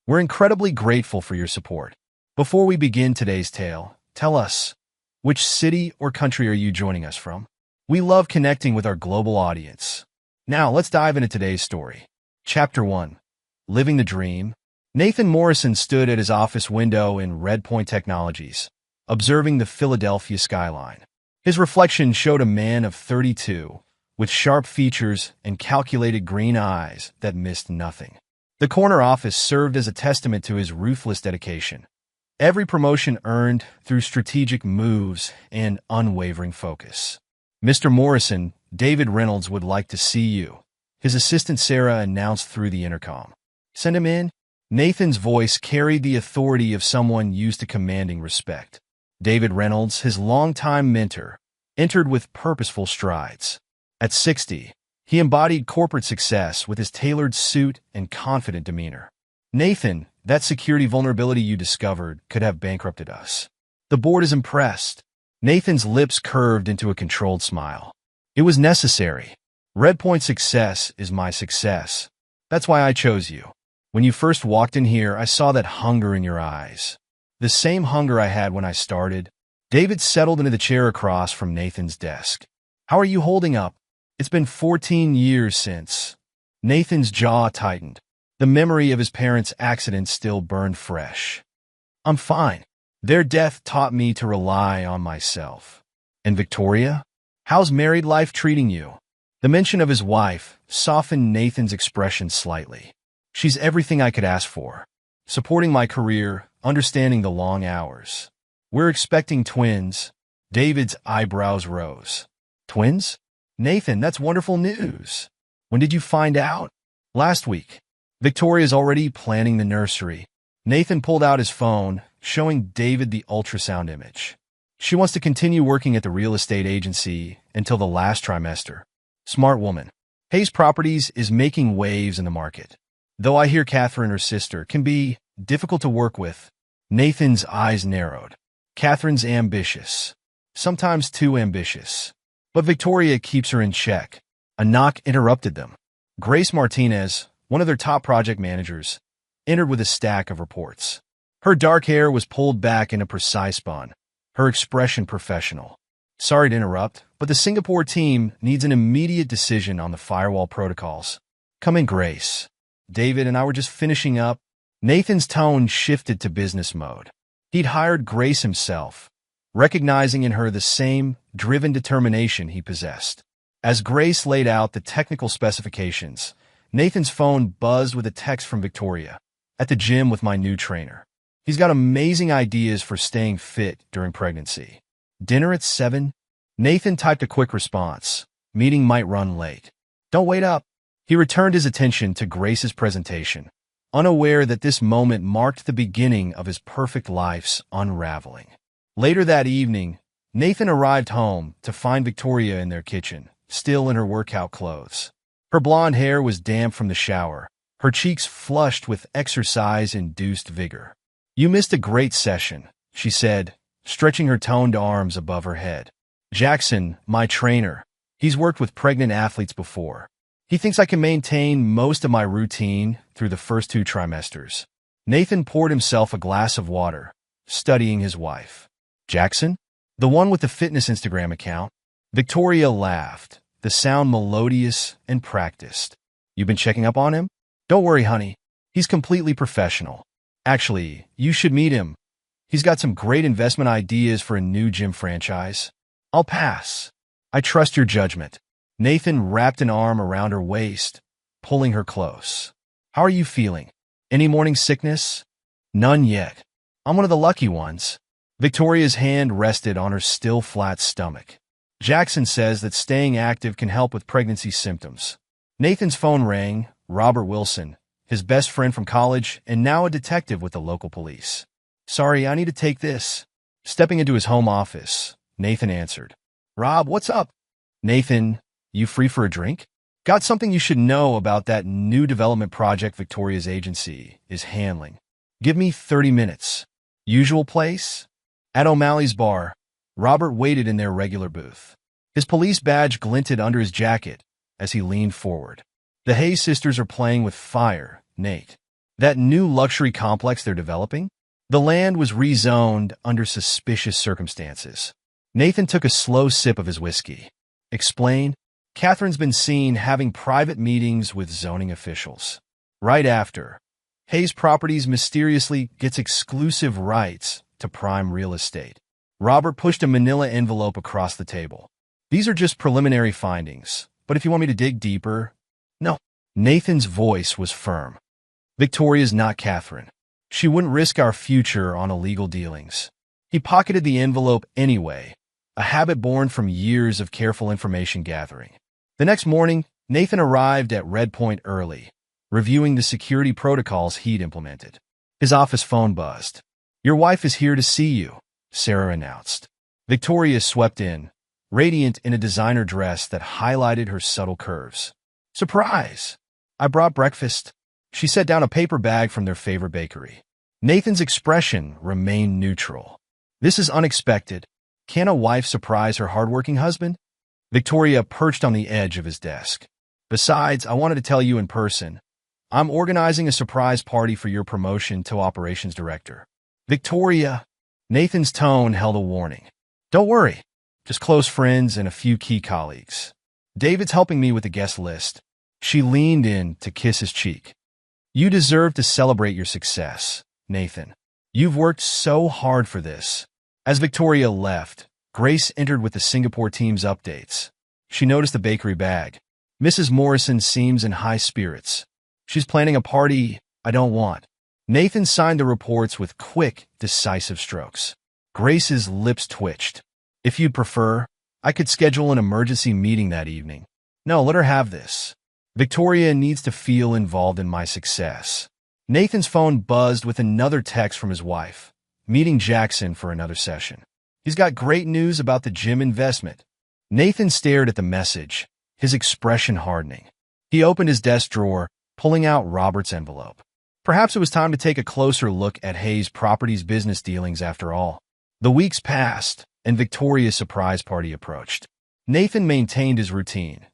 We're incredibly grateful for your support. Before we begin today's tale, tell us, which city or country are you joining us from? We love connecting with our global audience. Now, let's dive into today's story. Chapter 1. Living the Dream. Nathan Morrison stood at his office window in Red Point Technologies, observing the Philadelphia skyline. His reflection showed a man of 32, with sharp features and calculated green eyes that missed nothing. The corner office served as a testament to his ruthless dedication. Every promotion earned through strategic moves and unwavering focus. Mr. Morrison, David Reynolds would like to see you, his assistant Sarah announced through the intercom. Send him in. Nathan's voice carried the authority of someone used to commanding respect. David Reynolds, his longtime mentor, entered with purposeful strides. At 60, he embodied corporate success with his tailored suit and confident demeanor. Nathan, that security vulnerability you discovered could have bankrupted us. The board is impressed. Nathan's lips curved into a controlled smile. It was necessary. Red Point success is my success. That's why I chose you. When you first walked in here, I saw that hunger in your eyes. The same hunger I had when I started. David settled into the chair across from Nathan's desk. How are you holding up? It's been 14 years since. Nathan's jaw tightened. The memory of his parents' accident still burned fresh. I'm fine. Their death taught me to rely on myself. And Victoria? How's married life treating you? The mention of his wife softened Nathan's expression slightly. She's everything I could ask for. Supporting my career, understanding the long hours. We're expecting twins. David's eyebrows rose. Twins? Nathan, that's wonderful news. When did you find out? Last week. Victoria's already planning the nursery. Nathan pulled out his phone, showing David the ultrasound image. She wants to continue working at the real estate agency until the last trimester. Smart woman. Hayes Properties is making waves in the market. Though I hear Catherine, her sister, can be difficult to work with. Nathan's eyes narrowed. Catherine's ambitious. Sometimes too ambitious. But Victoria keeps her in check. A knock interrupted them. Grace Martinez, one of their top project managers, entered with a stack of reports. Her dark hair was pulled back in a precise bun, her expression professional. Sorry to interrupt, but the Singapore team needs an immediate decision on the firewall protocols. Come in, Grace. David and I were just finishing up. Nathan's tone shifted to business mode. He'd hired Grace himself, recognizing in her the same driven determination he possessed. As Grace laid out the technical specifications, Nathan's phone buzzed with a text from Victoria. At the gym with my new trainer. He's got amazing ideas for staying fit during pregnancy. Dinner at 7? Nathan typed a quick response. Meeting might run late. Don't wait up. He returned his attention to Grace's presentation, unaware that this moment marked the beginning of his perfect life's unraveling. Later that evening, Nathan arrived home to find Victoria in their kitchen, still in her workout clothes. Her blonde hair was damp from the shower, her cheeks flushed with exercise-induced vigor. You missed a great session, she said, stretching her toned arms above her head. Jackson, my trainer, he's worked with pregnant athletes before. He thinks I can maintain most of my routine through the first 2 trimesters. Nathan poured himself a glass of water, studying his wife. Jackson? The one with the fitness Instagram account? Victoria laughed, the sound melodious and practiced. You've been checking up on him? Don't worry, honey. He's completely professional. Actually, you should meet him. He's got some great investment ideas for a new gym franchise. I'll pass. I trust your judgment. Nathan wrapped an arm around her waist, pulling her close. How are you feeling? Any morning sickness? None yet. I'm one of the lucky ones. Victoria's hand rested on her still flat stomach. Jackson says that staying active can help with pregnancy symptoms. Nathan's phone rang. Robert Wilson, his best friend from college and now a detective with the local police. Sorry, I need to take this. Stepping into his home office, Nathan answered. Rob, what's up? Nathan, you free for a drink? Got something you should know about that new development project Victoria's agency is handling. Give me 30 minutes. Usual place? At O'Malley's bar. Robert waited in their regular booth. His police badge glinted under his jacket as he leaned forward. The Hayes sisters are playing with fire, Nate. That new luxury complex they're developing? The land was rezoned under suspicious circumstances. Nathan took a slow sip of his whiskey. Explain, Catherine's been seen having private meetings with zoning officials. Right after, Hayes Properties mysteriously gets exclusive rights to prime real estate. Robert pushed a manila envelope across the table. These are just preliminary findings, but if you want me to dig deeper... No. Nathan's voice was firm. Victoria's not Catherine. She wouldn't risk our future on illegal dealings. He pocketed the envelope anyway, a habit born from years of careful information gathering. The next morning, Nathan arrived at Red Point early, reviewing the security protocols he'd implemented. His office phone buzzed. "Your wife is here to see you," Sarah announced. Victoria swept in, radiant in a designer dress that highlighted her subtle curves. "Surprise! I brought breakfast." She set down a paper bag from their favorite bakery. Nathan's expression remained neutral. "This is unexpected. Can a wife surprise her hardworking husband?" Victoria perched on the edge of his desk. "Besides, I wanted to tell you in person. I'm organizing a surprise party for your promotion to operations director." "Victoria," Nathan's tone held a warning. "Don't worry. Just close friends and a few key colleagues. David's helping me with the guest list." She leaned in to kiss his cheek. "You deserve to celebrate your success, Nathan. You've worked so hard for this." As Victoria left, Grace entered with the Singapore team's updates. She noticed the bakery bag. "Mrs. Morrison seems in high spirits. She's planning a party I don't want." Nathan signed the reports with quick, decisive strokes. Grace's lips twitched. "If you'd prefer, I could schedule an emergency meeting that evening." "No, let her have this. Victoria needs to feel involved in my success." Nathan's phone buzzed with another text from his wife, meeting Jackson for another session. "He's got great news about the gym investment." Nathan stared at the message, his expression hardening. He opened his desk drawer, pulling out Robert's envelope. Perhaps it was time to take a closer look at Hayes Properties' business dealings after all. The weeks passed, and Victoria's surprise party approached. Nathan maintained his routine.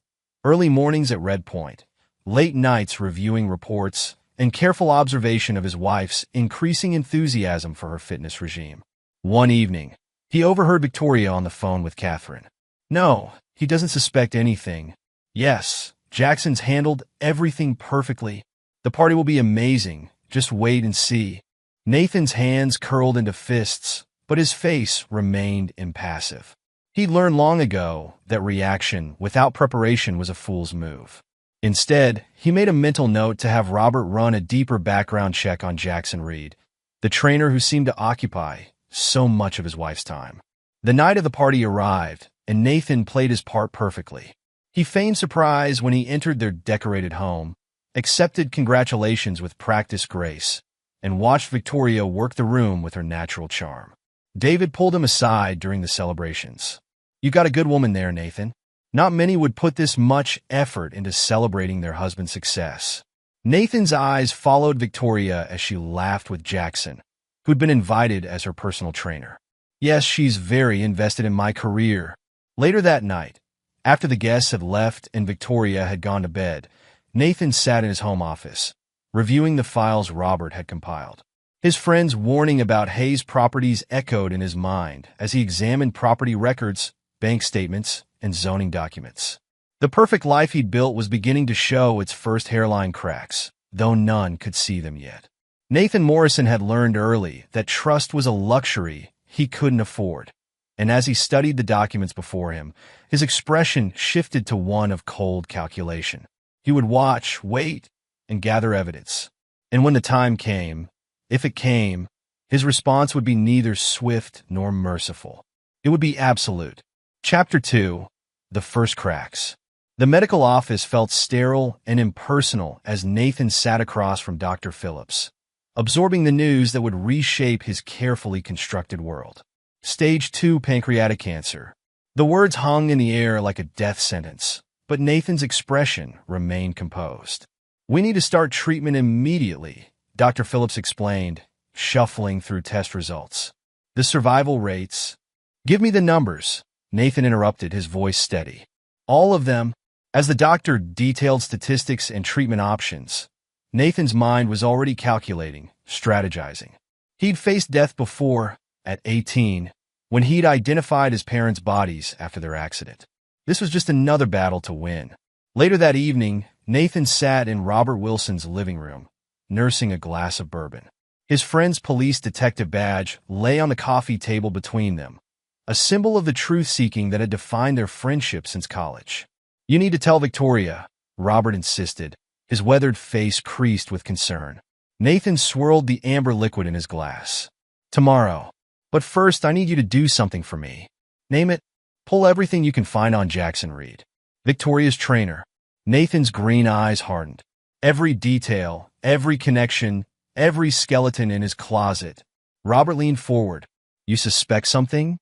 Early mornings at Red Point, late nights reviewing reports, and careful observation of his wife's increasing enthusiasm for her fitness regime. One evening, he overheard Victoria on the phone with Catherine. "No, he doesn't suspect anything. Yes, Jackson's handled everything perfectly. The party will be amazing. Just wait and see." Nathan's hands curled into fists, but his face remained impassive. He'd learned long ago that reaction without preparation was a fool's move. Instead, he made a mental note to have Robert run a deeper background check on Jackson Reed, the trainer who seemed to occupy so much of his wife's time. The night of the party arrived, and Nathan played his part perfectly. He feigned surprise when he entered their decorated home, accepted congratulations with practiced grace, and watched Victoria work the room with her natural charm. David pulled him aside during the celebrations. "You got a good woman there, Nathan. Not many would put this much effort into celebrating their husband's success." Nathan's eyes followed Victoria as she laughed with Jackson, who'd been invited as her personal trainer. "Yes, she's very invested in my career." Later that night, after the guests had left and Victoria had gone to bed, Nathan sat in his home office, reviewing the files Robert had compiled. His friend's warning about Hayes Properties echoed in his mind as he examined property records, bank statements, and zoning documents. The perfect life he'd built was beginning to show its first hairline cracks, though none could see them yet. Nathan Morrison had learned early that trust was a luxury he couldn't afford, and as he studied the documents before him, his expression shifted to one of cold calculation. He would watch, wait, and gather evidence. And when the time came, if it came, his response would be neither swift nor merciful. It would be absolute. Chapter 2. The First Cracks. The medical office felt sterile and impersonal as Nathan sat across from Dr. Phillips, absorbing the news that would reshape his carefully constructed world. Stage 2 pancreatic cancer. The words hung in the air like a death sentence, but Nathan's expression remained composed. "We need to start treatment immediately," Dr. Phillips explained, shuffling through test results. "The survival rates—" "Give me the numbers," Nathan interrupted, his voice steady. "All of them." As the doctor detailed statistics and treatment options, Nathan's mind was already calculating, strategizing. He'd faced death before, at 18, when he'd identified his parents' bodies after their accident. This was just another battle to win. Later that evening, Nathan sat in Robert Wilson's living room, nursing a glass of bourbon. His friend's police detective badge lay on the coffee table between them, a symbol of the truth-seeking that had defined their friendship since college. "You need to tell Victoria," Robert insisted, his weathered face creased with concern. Nathan swirled the amber liquid in his glass. "Tomorrow. But first, I need you to do something for me." "Name it." "Pull everything you can find on Jackson Reed, Victoria's trainer." Nathan's green eyes hardened. Every detail, every connection, every skeleton in his closet. Robert leaned forward. "You suspect something?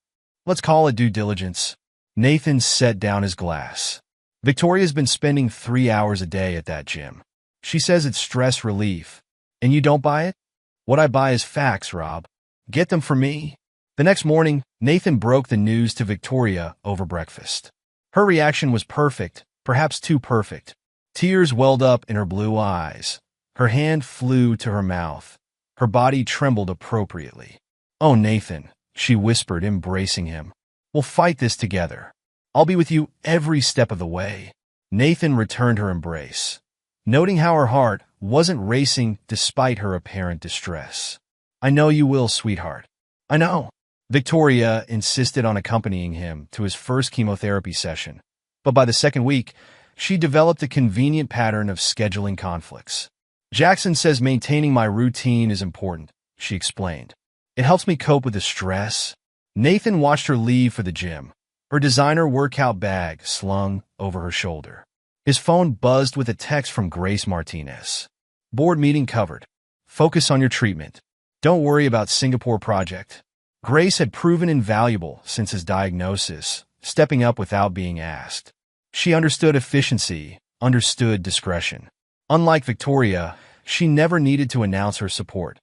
Let's call it due diligence." Nathan set down his glass. "Victoria's been spending 3 hours a day at that gym. She says it's stress relief. And you don't buy it?" "What I buy is facts, Rob. Get them for me." The next morning, Nathan broke the news to Victoria over breakfast. Her reaction was perfect, perhaps too perfect. Tears welled up in her blue eyes. Her hand flew to her mouth. Her body trembled appropriately. "Oh, Nathan," she whispered, embracing him. "We'll fight this together. I'll be with you every step of the way." Nathan returned her embrace, noting how her heart wasn't racing despite her apparent distress. "I know you will, sweetheart. I know." Victoria insisted on accompanying him to his first chemotherapy session, but by the second week, she developed a convenient pattern of scheduling conflicts. "Jackson says maintaining my routine is important," she explained. "It helps me cope with the stress." Nathan watched her leave for the gym, her designer workout bag slung over her shoulder. His phone buzzed with a text from Grace Martinez. "Board meeting covered. Focus on your treatment. Don't worry about Singapore project." Grace had proven invaluable since his diagnosis, stepping up without being asked. She understood efficiency, understood discretion. Unlike Victoria, she never needed to announce her support.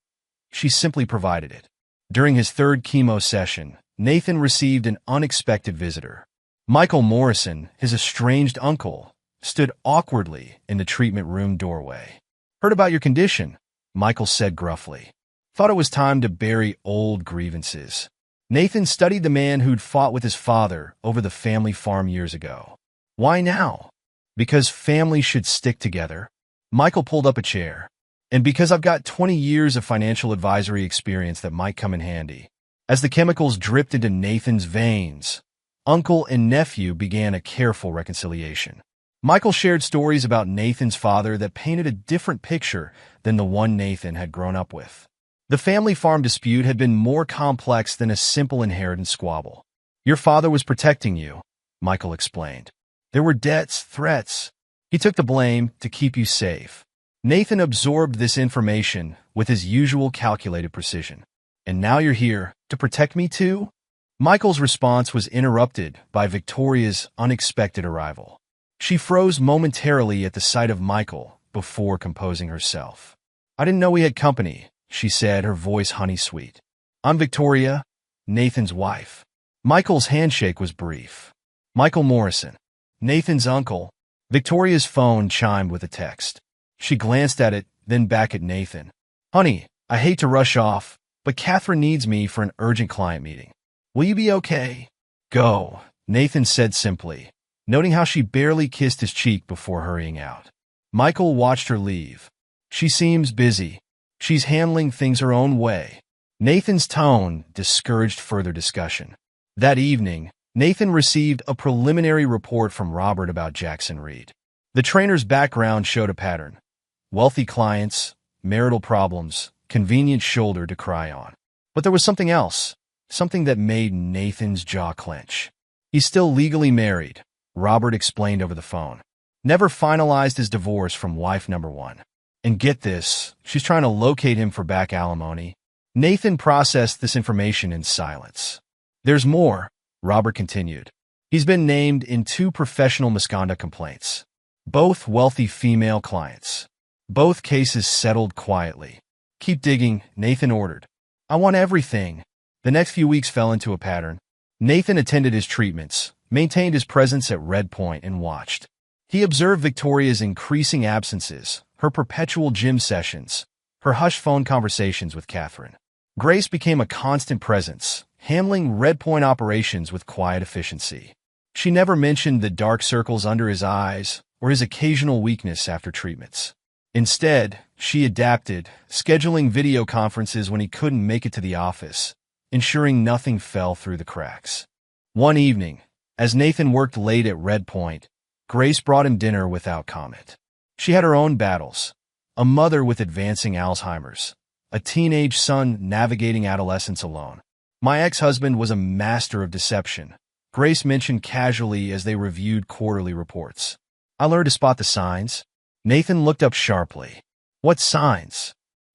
She simply provided it. During his third chemo session, Nathan received an unexpected visitor. Michael Morrison, his estranged uncle, stood awkwardly in the treatment room doorway. "Heard about your condition," Michael said gruffly. "Thought it was time to bury old grievances." Nathan studied the man who'd fought with his father over the family farm years ago. "Why now?" "Because families should stick together." Michael pulled up a chair. "And because I've got 20 years of financial advisory experience that might come in handy." As the chemicals dripped into Nathan's veins, uncle and nephew began a careful reconciliation. Michael shared stories about Nathan's father that painted a different picture than the one Nathan had grown up with. The family farm dispute had been more complex than a simple inheritance squabble. "Your father was protecting you," Michael explained. "There were debts, threats. He took the blame to keep you safe." Nathan absorbed this information with his usual calculated precision. "And now you're here to protect me too?" Michael's response was interrupted by Victoria's unexpected arrival. She froze momentarily at the sight of Michael before composing herself. "I didn't know we had company," she said, her voice honey-sweet. "I'm Victoria, Nathan's wife." Michael's handshake was brief. "Michael Morrison, Nathan's uncle." Victoria's phone chimed with a text. She glanced at it, then back at Nathan. "Honey, I hate to rush off, but Catherine needs me for an urgent client meeting. Will you be okay?" "Go," Nathan said simply, noting how she barely kissed his cheek before hurrying out. Michael watched her leave. "She seems busy. She's handling things her own way." Nathan's tone discouraged further discussion. That evening, Nathan received a preliminary report from Robert about Jackson Reed. The trainer's background showed a pattern. Wealthy clients, marital problems, convenient shoulder to cry on. But there was something else, something that made Nathan's jaw clench. "He's still legally married," Robert explained over the phone. "Never finalized his divorce from wife number 1. And get this, she's trying to locate him for back alimony." Nathan processed this information in silence. "There's more," Robert continued. "He's been named in 2 professional misconduct complaints. Both wealthy female clients. Both cases settled quietly." "Keep digging," Nathan ordered. "I want everything." The next few weeks fell into a pattern. Nathan attended his treatments, maintained his presence at Red Point, and watched. He observed Victoria's increasing absences, her perpetual gym sessions, her hushed phone conversations with Catherine. Grace became a constant presence, handling Red Point operations with quiet efficiency. She never mentioned the dark circles under his eyes or his occasional weakness after treatments. Instead, she adapted, scheduling video conferences when he couldn't make it to the office, ensuring nothing fell through the cracks. One evening, as Nathan worked late at Red Point, Grace brought him dinner without comment. She had her own battles, a mother with advancing Alzheimer's, a teenage son navigating adolescence alone. My ex-husband was a master of deception, Grace mentioned casually as they reviewed quarterly reports. I learned to spot the signs. Nathan looked up sharply. What signs?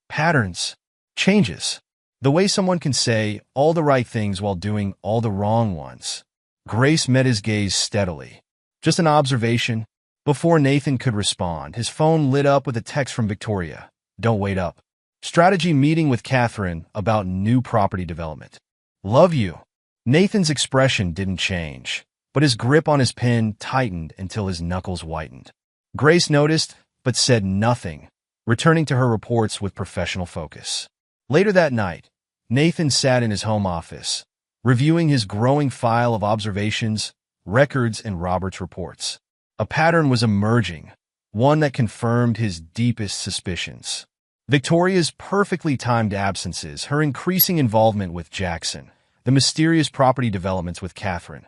Patterns. Changes. The way someone can say all the right things while doing all the wrong ones. Grace met his gaze steadily. Just an observation. Before Nathan could respond, his phone lit up with a text from Victoria. Don't wait up. Strategy meeting with Catherine about new property development. Love you. Nathan's expression didn't change, but his grip on his pen tightened until his knuckles whitened. Grace noticed, but said nothing, returning to her reports with professional focus. Later that night, Nathan sat in his home office, reviewing his growing file of observations, records, and Robert's reports. A pattern was emerging, one that confirmed his deepest suspicions. Victoria's perfectly timed absences, her increasing involvement with Jackson, the mysterious property developments with Catherine.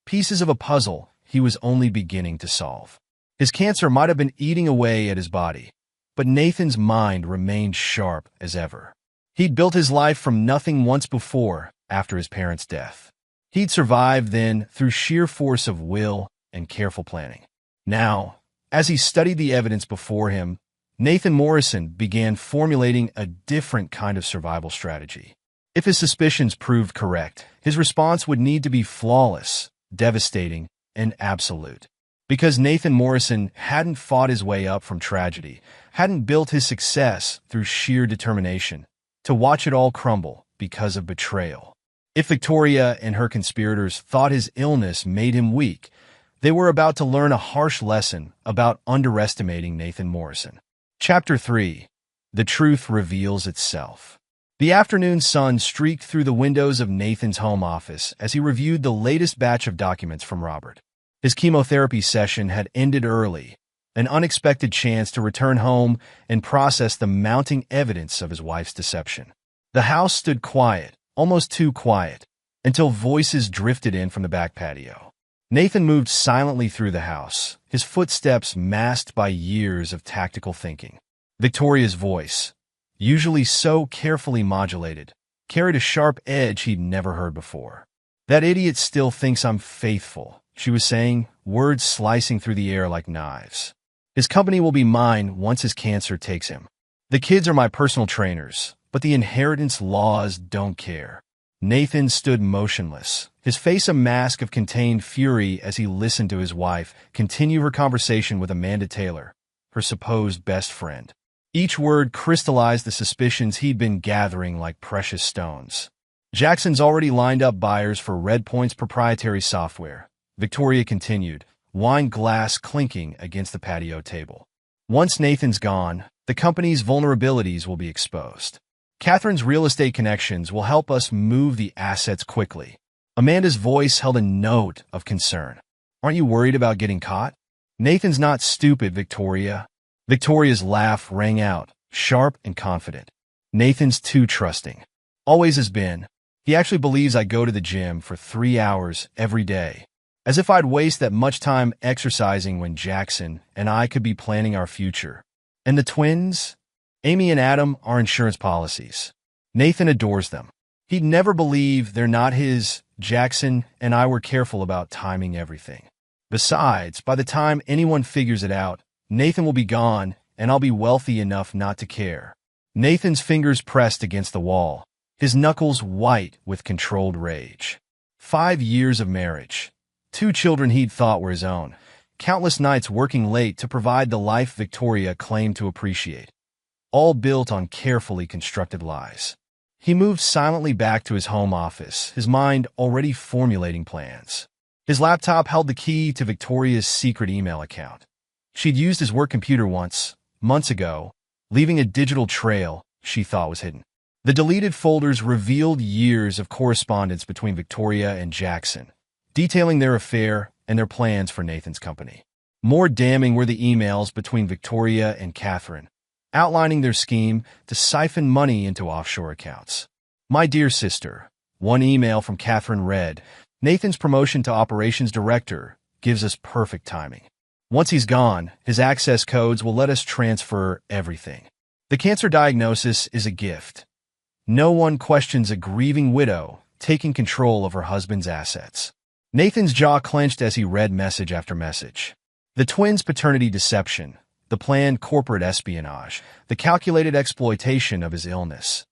Pieces of a puzzle he was only beginning to solve. His cancer might have been eating away at his body, but Nathan's mind remained sharp as ever. He'd built his life from nothing once before, after his parents' death. He'd survived then through sheer force of will and careful planning. Now, as he studied the evidence before him, Nathan Morrison began formulating a different kind of survival strategy. If his suspicions proved correct, his response would need to be flawless, devastating, and absolute. Because Nathan Morrison hadn't fought his way up from tragedy, hadn't built his success through sheer determination, to watch it all crumble because of betrayal. If Victoria and her conspirators thought his illness made him weak, they were about to learn a harsh lesson about underestimating Nathan Morrison. Chapter 3. The Truth Reveals Itself. The afternoon sun streaked through the windows of Nathan's home office as he reviewed the latest batch of documents from Robert. His chemotherapy session had ended early, an unexpected chance to return home and process the mounting evidence of his wife's deception. The house stood quiet, almost too quiet, until voices drifted in from the back patio. Nathan moved silently through the house, his footsteps masked by years of tactical thinking. Victoria's voice, usually so carefully modulated, carried a sharp edge he'd never heard before. That idiot still thinks I'm faithful, she was saying, words slicing through the air like knives. His company will be mine once his cancer takes him. The kids are my personal trainers, but the inheritance laws don't care. Nathan stood motionless, his face a mask of contained fury as he listened to his wife continue her conversation with Amanda Taylor, her supposed best friend. Each word crystallized the suspicions he'd been gathering like precious stones. Jackson's already lined up buyers for Red Point's proprietary software, Victoria continued, wine glass clinking against the patio table. Once Nathan's gone, the company's vulnerabilities will be exposed. Catherine's real estate connections will help us move the assets quickly. Amanda's voice held a note of concern. Aren't you worried about getting caught? Nathan's not stupid, Victoria. Victoria's laugh rang out, sharp and confident. Nathan's too trusting. Always has been. He actually believes I go to the gym for 3 hours every day. As if I'd waste that much time exercising when Jackson and I could be planning our future. And the twins? Amy and Adam are insurance policies. Nathan adores them. He'd never believe they're not his. Jackson and I were careful about timing everything. Besides, by the time anyone figures it out, Nathan will be gone, and I'll be wealthy enough not to care. Nathan's fingers pressed against the wall, his knuckles white with controlled rage. 5 years of marriage. 2 children he'd thought were his own. Countless nights working late to provide the life Victoria claimed to appreciate. All built on carefully constructed lies. He moved silently back to his home office, his mind already formulating plans. His laptop held the key to Victoria's secret email account. She'd used his work computer once, months ago, leaving a digital trail she thought was hidden. The deleted folders revealed years of correspondence between Victoria and Jackson, detailing their affair and their plans for Nathan's company. More damning were the emails between Victoria and Catherine, outlining their scheme to siphon money into offshore accounts. "My dear sister," one email from Catherine read, "Nathan's promotion to operations director gives us perfect timing. Once he's gone, his access codes will let us transfer everything. The cancer diagnosis is a gift. No one questions a grieving widow taking control of her husband's assets." Nathan's jaw clenched as he read message after message. The twins' paternity deception, the planned corporate espionage, the calculated exploitation of his illness.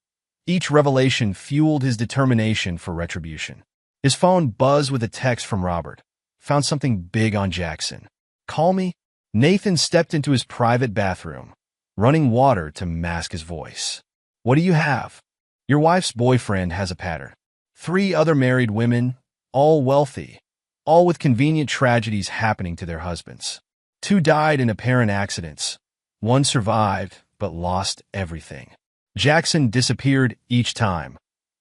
Each revelation fueled his determination for retribution. His phone buzzed with a text from Robert. "Found something big on Jackson. Call me?" Nathan stepped into his private bathroom, running water to mask his voice. "What do you have?" "Your wife's boyfriend has a pattern. 3 other married women, all wealthy, all with convenient tragedies happening to their husbands. 2 died in apparent accidents. 1 survived, but lost everything. Jackson disappeared each time,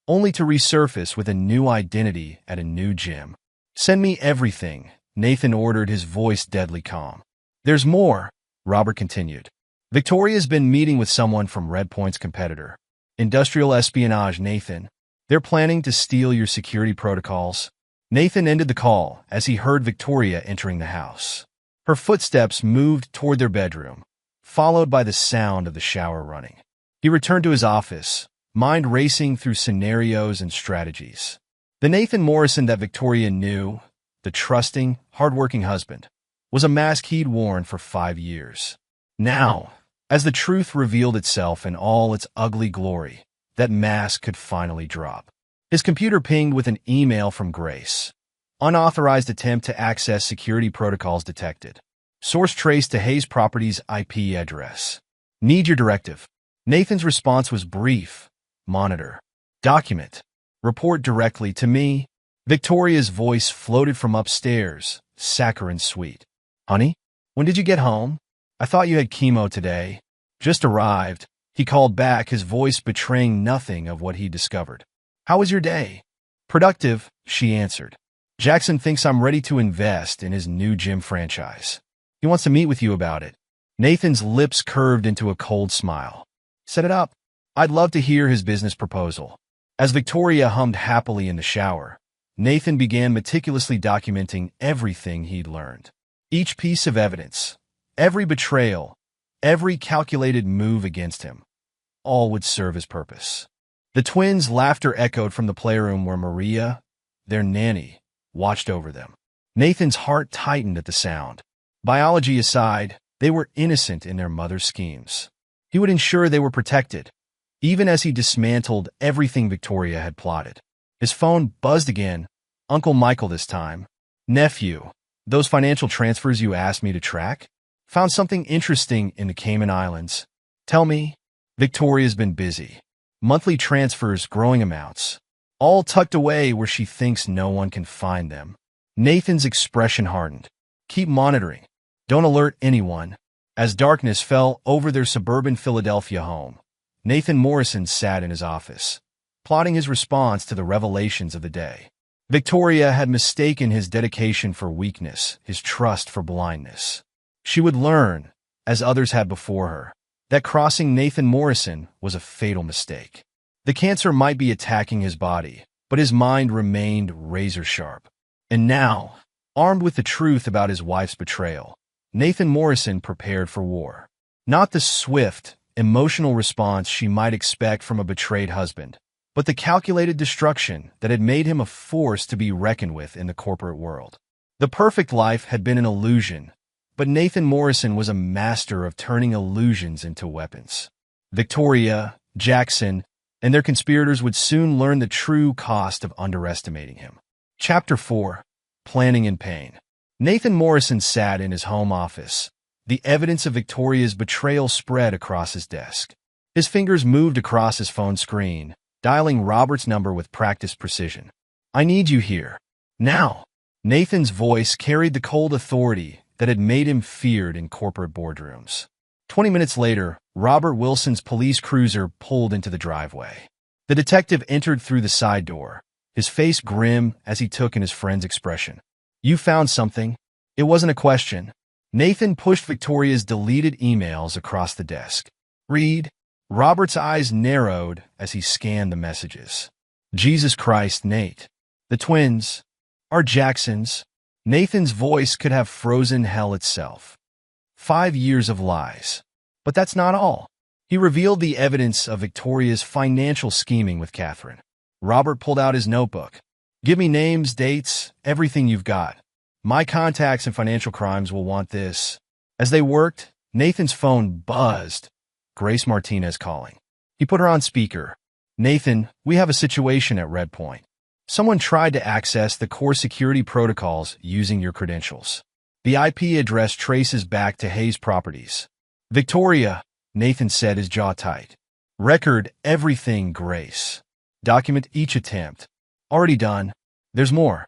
only to resurface with a new identity at a new gym. Send me everything," Nathan ordered, his voice deadly calm. "There's more," Robert continued. "Victoria's been meeting with someone from Redpoint's competitor. Industrial espionage, Nathan. They're planning to steal your security protocols." Nathan ended the call as he heard Victoria entering the house. Her footsteps moved toward their bedroom, followed by the sound of the shower running. He returned to his office, mind racing through scenarios and strategies. The Nathan Morrison that Victoria knew, the trusting, hardworking husband, was a mask he'd worn for 5 years. Now, as the truth revealed itself in all its ugly glory, that mask could finally drop. His computer pinged with an email from Grace. "Unauthorized attempt to access security protocols detected. Source traced to Hayes Properties IP address. Need your directive." Nathan's response was brief. "Monitor. Document. Report directly to me." Victoria's voice floated from upstairs, saccharine sweet. "Honey, when did you get home? I thought you had chemo today." "Just arrived," he called back, his voice betraying nothing of what he discovered. "How was your day?" "Productive," she answered. "Jackson thinks I'm ready to invest in his new gym franchise. He wants to meet with you about it." Nathan's lips curved into a cold smile. "Set it up. I'd love to hear his business proposal." As Victoria hummed happily in the shower, Nathan began meticulously documenting everything he'd learned. Each piece of evidence, every betrayal, every calculated move against him, all would serve his purpose. The twins' laughter echoed from the playroom where Maria, their nanny, watched over them. Nathan's heart tightened at the sound. Biology aside, they were innocent in their mother's schemes. He would ensure they were protected, even as he dismantled everything Victoria had plotted. His phone buzzed again. Uncle Michael this time. "Nephew, those financial transfers you asked me to track? Found something interesting in the Cayman Islands. Tell me." Victoria's been busy. Monthly transfers, growing amounts, all tucked away where she thinks no one can find them. Nathan's expression hardened. "Keep monitoring. Don't alert anyone." As darkness fell over their suburban Philadelphia home, Nathan Morrison sat in his office, plotting his response to the revelations of the day. Victoria had mistaken his dedication for weakness, his trust for blindness. She would learn, as others had before her, that crossing Nathan Morrison was a fatal mistake. The cancer might be attacking his body, but his mind remained razor-sharp. And now, armed with the truth about his wife's betrayal, Nathan Morrison prepared for war. Not the swift, emotional response she might expect from a betrayed husband, but the calculated destruction that had made him a force to be reckoned with in the corporate world. The perfect life had been an illusion, but Nathan Morrison was a master of turning illusions into weapons. Victoria, Jackson, and their conspirators would soon learn the true cost of underestimating him. Chapter 4. Planning in Pain. Nathan Morrison sat in his home office. The evidence of Victoria's betrayal spread across his desk. His fingers moved across his phone screen, dialing Robert's number with practiced precision. "I need you here. Now." Nathan's voice carried the cold authority that had made him feared in corporate boardrooms. 20 minutes later, Robert Wilson's police cruiser pulled into the driveway. The detective entered through the side door, his face grim as he took in his friend's expression. "You found something?" It wasn't a question. Nathan pushed Victoria's deleted emails across the desk. "Read." Robert's eyes narrowed as he scanned the messages. "Jesus Christ, Nate. The twins are Jacksons." Nathan's voice could have frozen hell itself. 5 years of lies. But that's not all. He revealed the evidence of Victoria's financial scheming with Catherine. Robert pulled out his notebook. "Give me names, dates, everything you've got. My contacts in financial crimes will want this." As they worked, Nathan's phone buzzed. Grace Martinez calling. He put her on speaker. "Nathan, we have a situation at Red Point. Someone tried to access the core security protocols using your credentials. The IP address traces back to Hayes Properties." "Victoria," Nathan said, his jaw tight. "Record everything, Grace. Document each attempt." "Already done. There's more.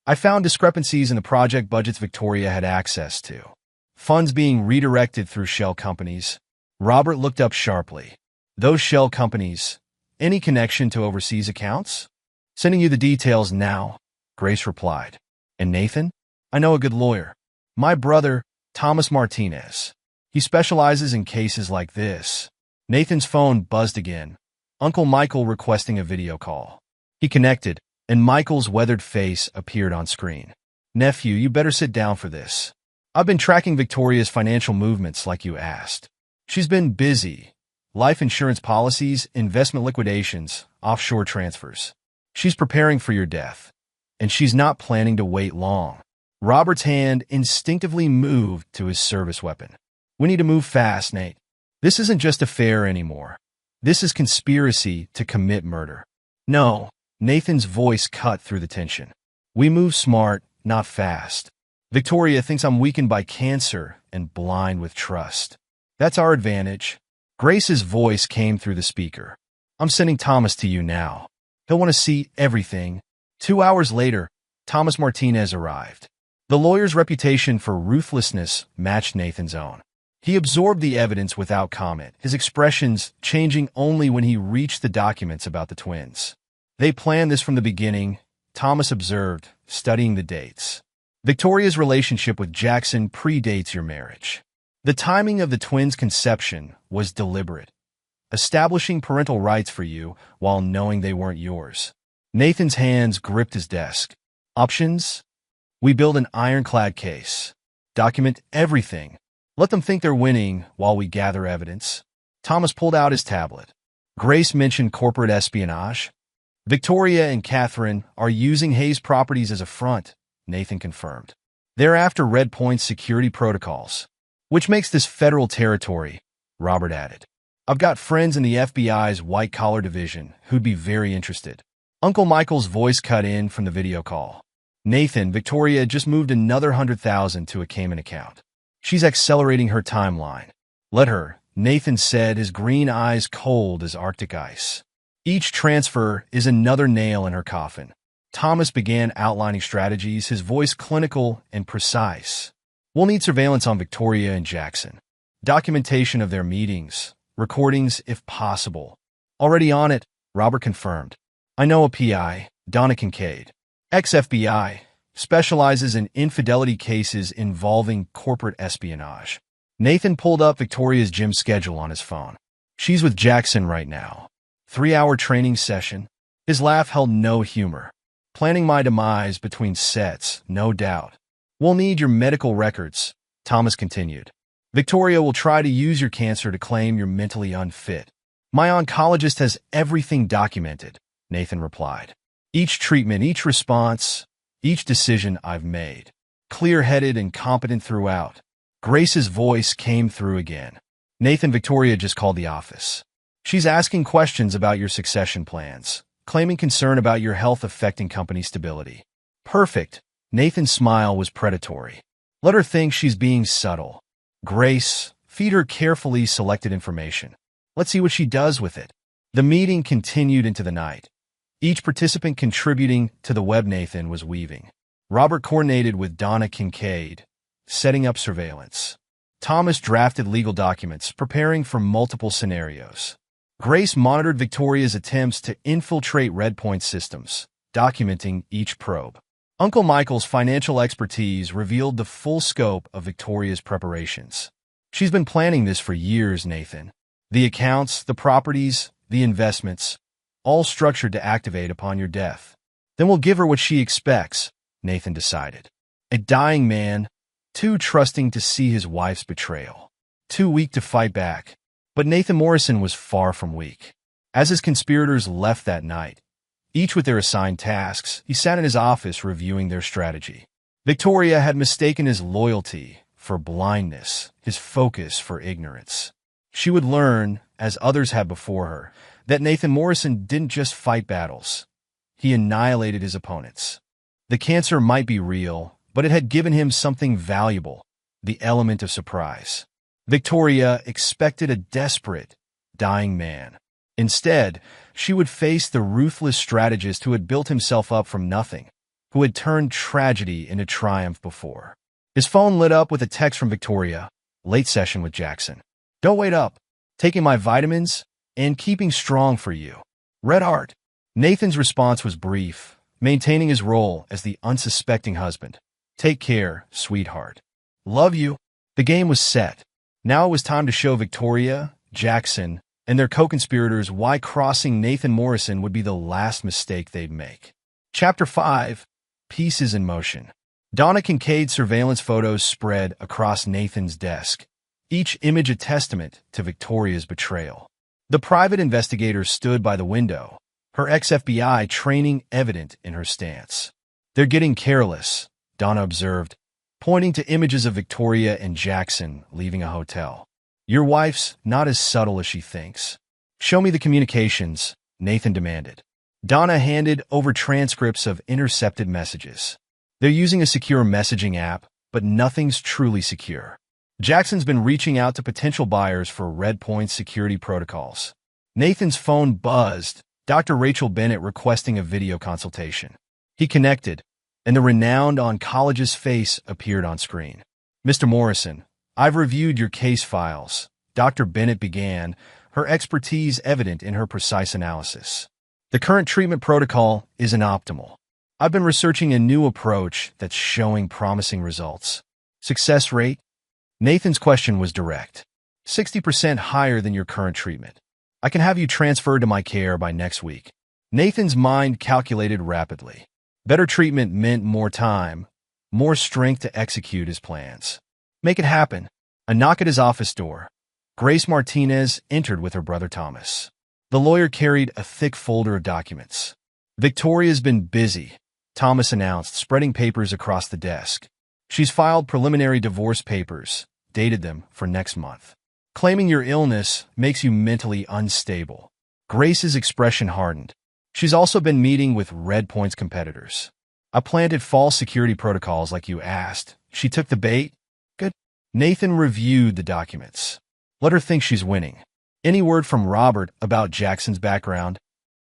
I found discrepancies in the project budgets Victoria had access to. Funds being redirected through shell companies." Robert looked up sharply. "Those shell companies, any connection to overseas accounts?" "Sending you the details now," Grace replied. "And Nathan? I know a good lawyer. My brother, Thomas Martinez. He specializes in cases like this." Nathan's phone buzzed again. Uncle Michael requesting a video call. He connected, and Michael's weathered face appeared on screen. "Nephew, you better sit down for this. I've been tracking Victoria's financial movements like you asked. She's been busy. Life insurance policies, investment liquidations, offshore transfers. She's preparing for your death, and she's not planning to wait long." Robert's hand instinctively moved to his service weapon. "We need to move fast, Nate. This isn't just a fair anymore. This is conspiracy to commit murder." "No," Nathan's voice cut through the tension. "We move smart, not fast. Victoria thinks I'm weakened by cancer and blind with trust. That's our advantage." Grace's voice came through the speaker. "I'm sending Thomas to you now. He'll want to see everything." 2 hours later, Thomas Martinez arrived. The lawyer's reputation for ruthlessness matched Nathan's own. He absorbed the evidence without comment, his expressions changing only when he reached the documents about the twins. "They planned this from the beginning," Thomas observed, studying the dates. "Victoria's relationship with Jackson predates your marriage. The timing of the twins' conception was deliberate, establishing parental rights for you while knowing they weren't yours." Nathan's hands gripped his desk. "Options? We build an ironclad case. Document everything. Let them think they're winning while we gather evidence." Thomas pulled out his tablet. "Grace mentioned corporate espionage. Victoria and Catherine are using Hayes Properties as a front," Nathan confirmed. "They're after Red Point's security protocols, which makes this federal territory," Robert added. "I've got friends in the FBI's white-collar division who'd be very interested." Uncle Michael's voice cut in from the video call. "Nathan, Victoria just moved another $100,000 to a Cayman account. She's accelerating her timeline. Let her," Nathan said, his green eyes cold as Arctic ice. "Each transfer is another nail in her coffin." Thomas began outlining strategies, his voice clinical and precise. "We'll need surveillance on Victoria and Jackson. Documentation of their meetings, recordings if possible." "Already on it," Robert confirmed. "I know a PI, Donna Kincaid, ex-FBI, specializes in infidelity cases involving corporate espionage." Nathan pulled up Victoria's gym schedule on his phone. "She's with Jackson right now. 3-hour training session." His laugh held no humor. "Planning my demise between sets, no doubt. We'll need your medical records," Thomas continued. "Victoria will try to use your cancer to claim you're mentally unfit." "My oncologist has everything documented," Nathan replied. "Each treatment, each response, each decision I've made. Clear-headed and competent throughout." Grace's voice came through again. "Nathan, Victoria just called the office. She's asking questions about your succession plans, claiming concern about your health affecting company stability." "Perfect." Nathan's smile was predatory. "Let her think she's being subtle. Grace, feed her carefully selected information. Let's see what she does with it." The meeting continued into the night, each participant contributing to the web Nathan was weaving. Robert coordinated with Donna Kincaid, setting up surveillance. Thomas drafted legal documents, preparing for multiple scenarios. Grace monitored Victoria's attempts to infiltrate Redpoint's systems, documenting each probe. Uncle Michael's financial expertise revealed the full scope of Victoria's preparations. She's been planning this for years, Nathan. The accounts, the properties, the investments, all structured to activate upon your death. Then we'll give her what she expects, Nathan decided. A dying man, too trusting to see his wife's betrayal, too weak to fight back. But Nathan Morrison was far from weak. As his conspirators left that night, each with their assigned tasks, he sat in his office reviewing their strategy. Victoria had mistaken his loyalty for blindness, his focus for ignorance. She would learn, as others had before her, that Nathan Morrison didn't just fight battles. He annihilated his opponents. The cancer might be real, but it had given him something valuable, the element of surprise. Victoria expected a desperate, dying man. Instead, she would face the ruthless strategist who had built himself up from nothing, who had turned tragedy into triumph before. His phone lit up with a text from Victoria, late session with Jackson. Don't wait up. Taking my vitamins and keeping strong for you. Red Heart. Nathan's response was brief, maintaining his role as the unsuspecting husband. Take care, sweetheart. Love you. The game was set. Now it was time to show Victoria, Jackson, and their co-conspirators why crossing Nathan Morrison would be the last mistake they'd make. Chapter 5. Pieces in Motion. Donna Kincaid's surveillance photos spread across Nathan's desk, each image a testament to Victoria's betrayal. The private investigator stood by the window, her ex-FBI training evident in her stance. They're getting careless, Donna observed, pointing to images of Victoria and Jackson leaving a hotel. Your wife's not as subtle as she thinks. Show me the communications, Nathan demanded. Donna handed over transcripts of intercepted messages. They're using a secure messaging app, but nothing's truly secure. Jackson's been reaching out to potential buyers for Redpoint's security protocols. Nathan's phone buzzed, Dr. Rachel Bennett requesting a video consultation. He connected, and the renowned oncologist's face appeared on screen. Mr. Morrison, I've reviewed your case files, Dr. Bennett began, her expertise evident in her precise analysis. The current treatment protocol isn't optimal. I've been researching a new approach that's showing promising results. Success rate? Nathan's question was direct. 60% higher than your current treatment. I can have you transferred to my care by next week. Nathan's mind calculated rapidly. Better treatment meant more time, more strength to execute his plans. Make it happen. A knock at his office door. Grace Martinez entered with her brother Thomas. The lawyer carried a thick folder of documents. Victoria's been busy, Thomas announced, spreading papers across the desk. She's filed preliminary divorce papers, dated them for next month. Claiming your illness makes you mentally unstable. Grace's expression hardened. She's also been meeting with Redpoint's competitors. I planted false security protocols like you asked. She took the bait? Good. Nathan reviewed the documents. Let her think she's winning. Any word from Robert about Jackson's background?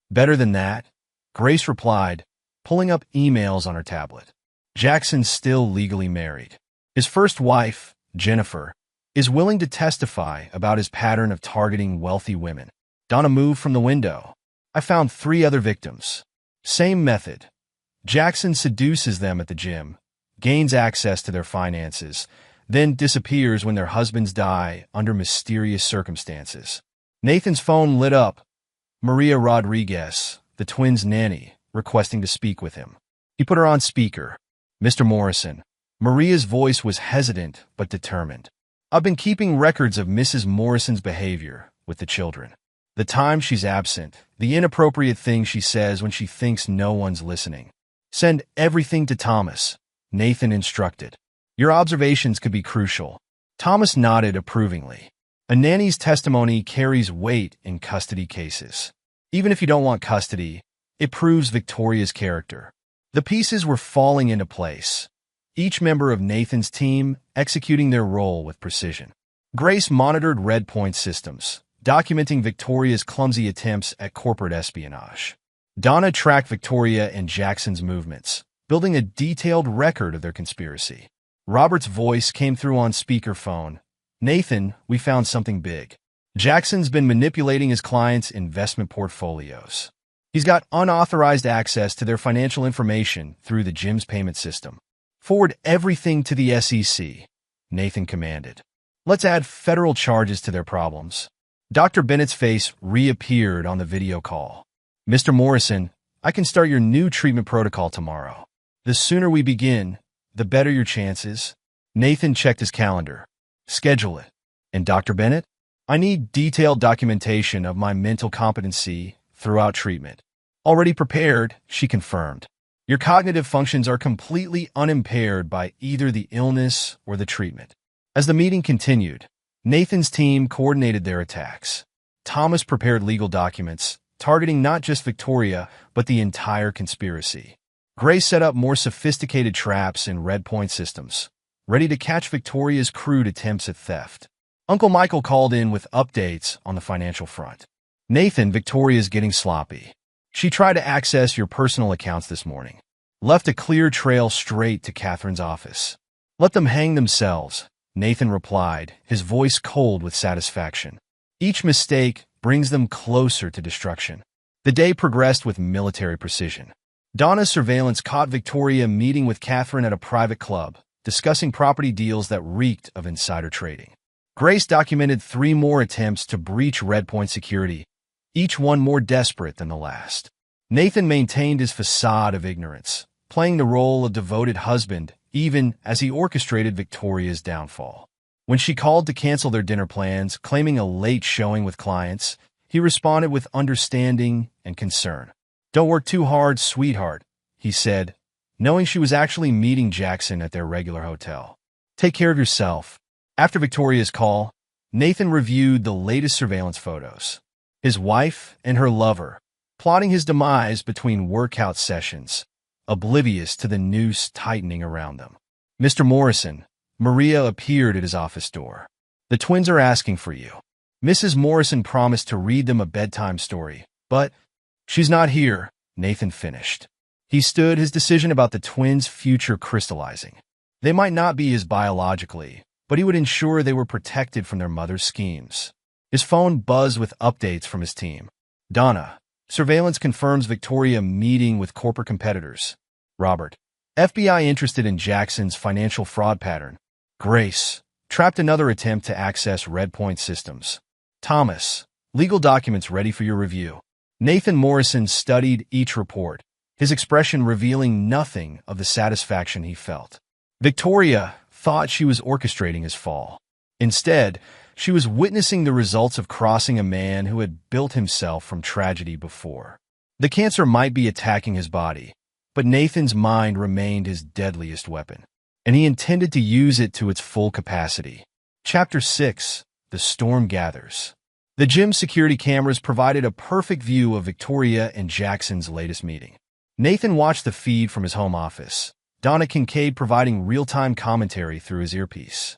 Better than that, Grace replied, pulling up emails on her tablet. Jackson's still legally married. His first wife, Jennifer, is willing to testify about his pattern of targeting wealthy women. Donna moved from the window. I found 3 other victims. Same method. Jackson seduces them at the gym, gains access to their finances, then disappears when their husbands die under mysterious circumstances. Nathan's phone lit up. Maria Rodriguez, the twins' nanny, requesting to speak with him. He put her on speaker. Mr. Morrison. Maria's voice was hesitant but determined. I've been keeping records of Mrs. Morrison's behavior with the children. The time she's absent, the inappropriate things she says when she thinks no one's listening. Send everything to Thomas, Nathan instructed. Your observations could be crucial. Thomas nodded approvingly. A nanny's testimony carries weight in custody cases. Even if you don't want custody, it proves Victoria's character. The pieces were falling into place, each member of Nathan's team executing their role with precision. Grace monitored Redpoint systems, documenting Victoria's clumsy attempts at corporate espionage. Donna tracked Victoria and Jackson's movements, building a detailed record of their conspiracy. Robert's voice came through on speakerphone. Nathan, we found something big. Jackson's been manipulating his clients' investment portfolios. He's got unauthorized access to their financial information through the gym's payment system. Forward everything to the SEC, Nathan commanded. Let's add federal charges to their problems. Dr. Bennett's face reappeared on the video call. Mr. Morrison, I can start your new treatment protocol tomorrow. The sooner we begin, the better your chances. Nathan checked his calendar. Schedule it. And Dr. Bennett? I need detailed documentation of my mental competency throughout treatment. Already prepared, she confirmed. Your cognitive functions are completely unimpaired by either the illness or the treatment. As the meeting continued, Nathan's team coordinated their attacks. Thomas prepared legal documents, targeting not just Victoria, but the entire conspiracy. Gray set up more sophisticated traps and red point systems, ready to catch Victoria's crude attempts at theft. Uncle Michael called in with updates on the financial front. Nathan, Victoria's getting sloppy. She tried to access your personal accounts this morning. Left a clear trail straight to Catherine's office. Let them hang themselves, Nathan replied, his voice cold with satisfaction. Each mistake brings them closer to destruction. The day progressed with military precision. Donna's surveillance caught Victoria meeting with Catherine at a private club, discussing property deals that reeked of insider trading. Grace documented 3 more attempts to breach Redpoint security, each one more desperate than the last. Nathan maintained his facade of ignorance, playing the role of devoted husband even as he orchestrated Victoria's downfall. When she called to cancel their dinner plans, claiming a late showing with clients, he responded with understanding and concern. "Don't work too hard, sweetheart," he said, knowing she was actually meeting Jackson at their regular hotel. "Take care of yourself." After Victoria's call, Nathan reviewed the latest surveillance photos. His wife and her lover, plotting his demise between workout sessions, oblivious to the noose tightening around them. "Mr. Morrison," Maria appeared at his office door. "The twins are asking for you." Mrs. Morrison promised to read them a bedtime story, but she's not here, Nathan finished. He stood his decision about the twins' future crystallizing. They might not be his biologically, but he would ensure they were protected from their mother's schemes. His phone buzzed with updates from his team. Donna, surveillance confirms Victoria meeting with corporate competitors. Robert, FBI interested in Jackson's financial fraud pattern. Grace, trapped another attempt to access Redpoint systems. Thomas, legal documents ready for your review. Nathan Morrison studied each report, his expression revealing nothing of the satisfaction he felt. Victoria thought she was orchestrating his fall. Instead, she was witnessing the results of crossing a man who had built himself from tragedy before. The cancer might be attacking his body, but Nathan's mind remained his deadliest weapon, and he intended to use it to its full capacity. Chapter 6: The Storm Gathers. The gym security cameras provided a perfect view of Victoria and Jackson's latest meeting. Nathan watched the feed from his home office, Donna Kincaid providing real-time commentary through his earpiece.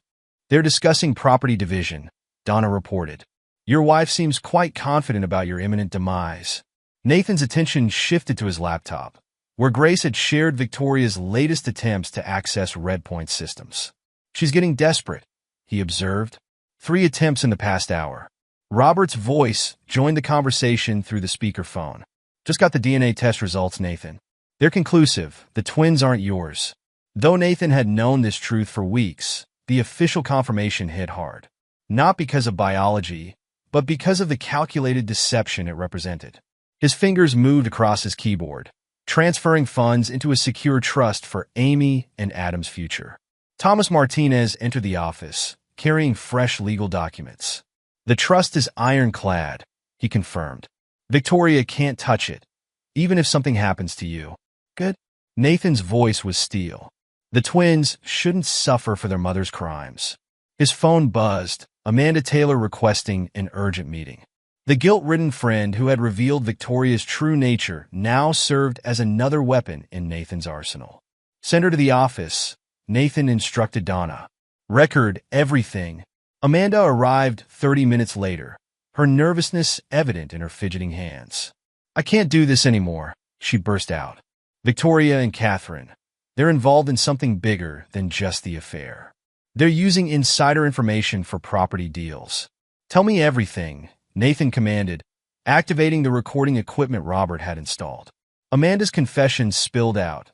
"They're discussing property division," Donna reported. "Your wife seems quite confident about your imminent demise." Nathan's attention shifted to his laptop, where Grace had shared Victoria's latest attempts to access Redpoint systems. "She's getting desperate," he observed. 3 attempts in the past hour. Robert's voice joined the conversation through the speakerphone. "Just got the DNA test results, Nathan. They're conclusive. The twins aren't yours." Though Nathan had known this truth for weeks, the official confirmation hit hard. Not because of biology, but because of the calculated deception it represented. His fingers moved across his keyboard, transferring funds into a secure trust for Amy and Adam's future. Thomas Martinez entered the office, carrying fresh legal documents. "The trust is ironclad," he confirmed. "Victoria can't touch it, even if something happens to you." "Good." Nathan's voice was steel. The twins shouldn't suffer for their mother's crimes. His phone buzzed, Amanda Taylor requesting an urgent meeting. The guilt-ridden friend who had revealed Victoria's true nature now served as another weapon in Nathan's arsenal. "Send her to the office," Nathan instructed Donna. "Record everything." Amanda arrived 30 minutes later, her nervousness evident in her fidgeting hands. "I can't do this anymore," she burst out. "Victoria and Catherine, they're involved in something bigger than just the affair. They're using insider information for property deals. Tell me everything, Nathan commanded, activating the recording equipment Robert had installed. Amanda's confession spilled out.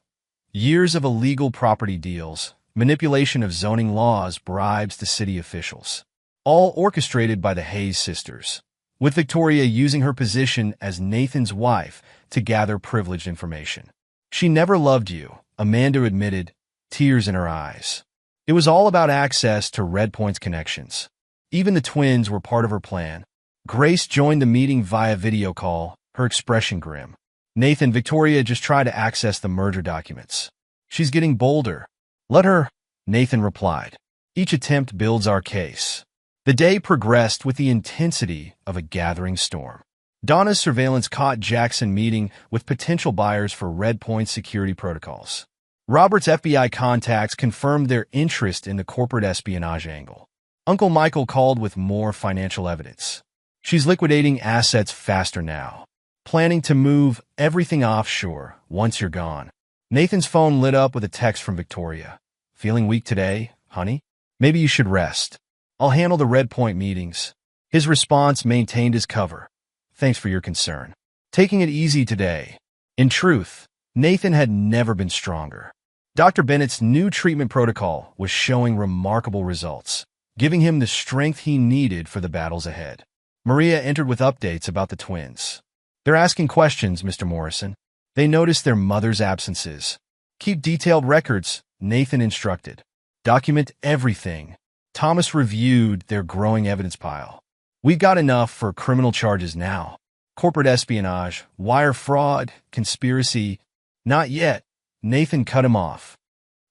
Years of illegal property deals, manipulation of zoning laws, bribes to city officials. All orchestrated by the Hayes sisters, with Victoria using her position as Nathan's wife to gather privileged information. She never loved you, Amanda admitted, tears in her eyes. It was all about access to Red Point's connections. Even the twins were part of her plan. Grace joined the meeting via video call, her expression grim. Nathan, Victoria just tried to access the merger documents. She's getting bolder. Let her, Nathan replied. Each attempt builds our case. The day progressed with the intensity of a gathering storm. Donna's surveillance caught Jackson meeting with potential buyers for Red Point security protocols. Robert's FBI contacts confirmed their interest in the corporate espionage angle. Uncle Michael called with more financial evidence. She's liquidating assets faster now, planning to move everything offshore once you're gone. Nathan's phone lit up with a text from Victoria. Feeling weak today, honey? Maybe you should rest. I'll handle the Red Point meetings. His response maintained his cover. Thanks for your concern. Taking it easy today. In truth, Nathan had never been stronger. Dr. Bennett's new treatment protocol was showing remarkable results, giving him the strength he needed for the battles ahead. Maria entered with updates about the twins. They're asking questions, Mr. Morrison. They noticed their mother's absences. Keep detailed records, Nathan instructed. Document everything. Thomas reviewed their growing evidence pile. We've got enough for criminal charges now. Corporate espionage, wire fraud, conspiracy. Not yet. Nathan cut him off.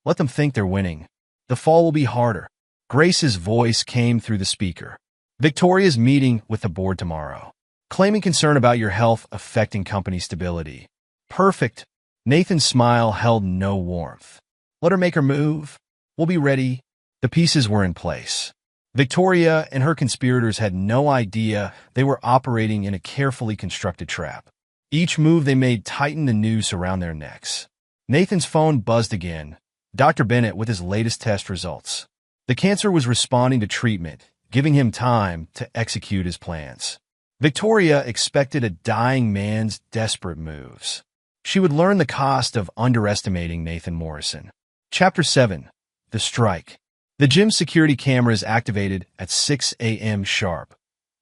Let them think they're winning. The fall will be harder. Grace's voice came through the speaker. Victoria's meeting with the board tomorrow, claiming concern about your health affecting company stability. Perfect. Nathan's smile held no warmth. Let her make her move. We'll be ready. The pieces were in place. Victoria and her conspirators had no idea they were operating in a carefully constructed trap. Each move they made tightened the noose around their necks. Nathan's phone buzzed again. Dr. Bennett with his latest test results. The cancer was responding to treatment, giving him time to execute his plans. Victoria expected a dying man's desperate moves. She would learn the cost of underestimating Nathan Morrison. Chapter 7. The Strike. The gym's security cameras activated at 6 a.m. sharp,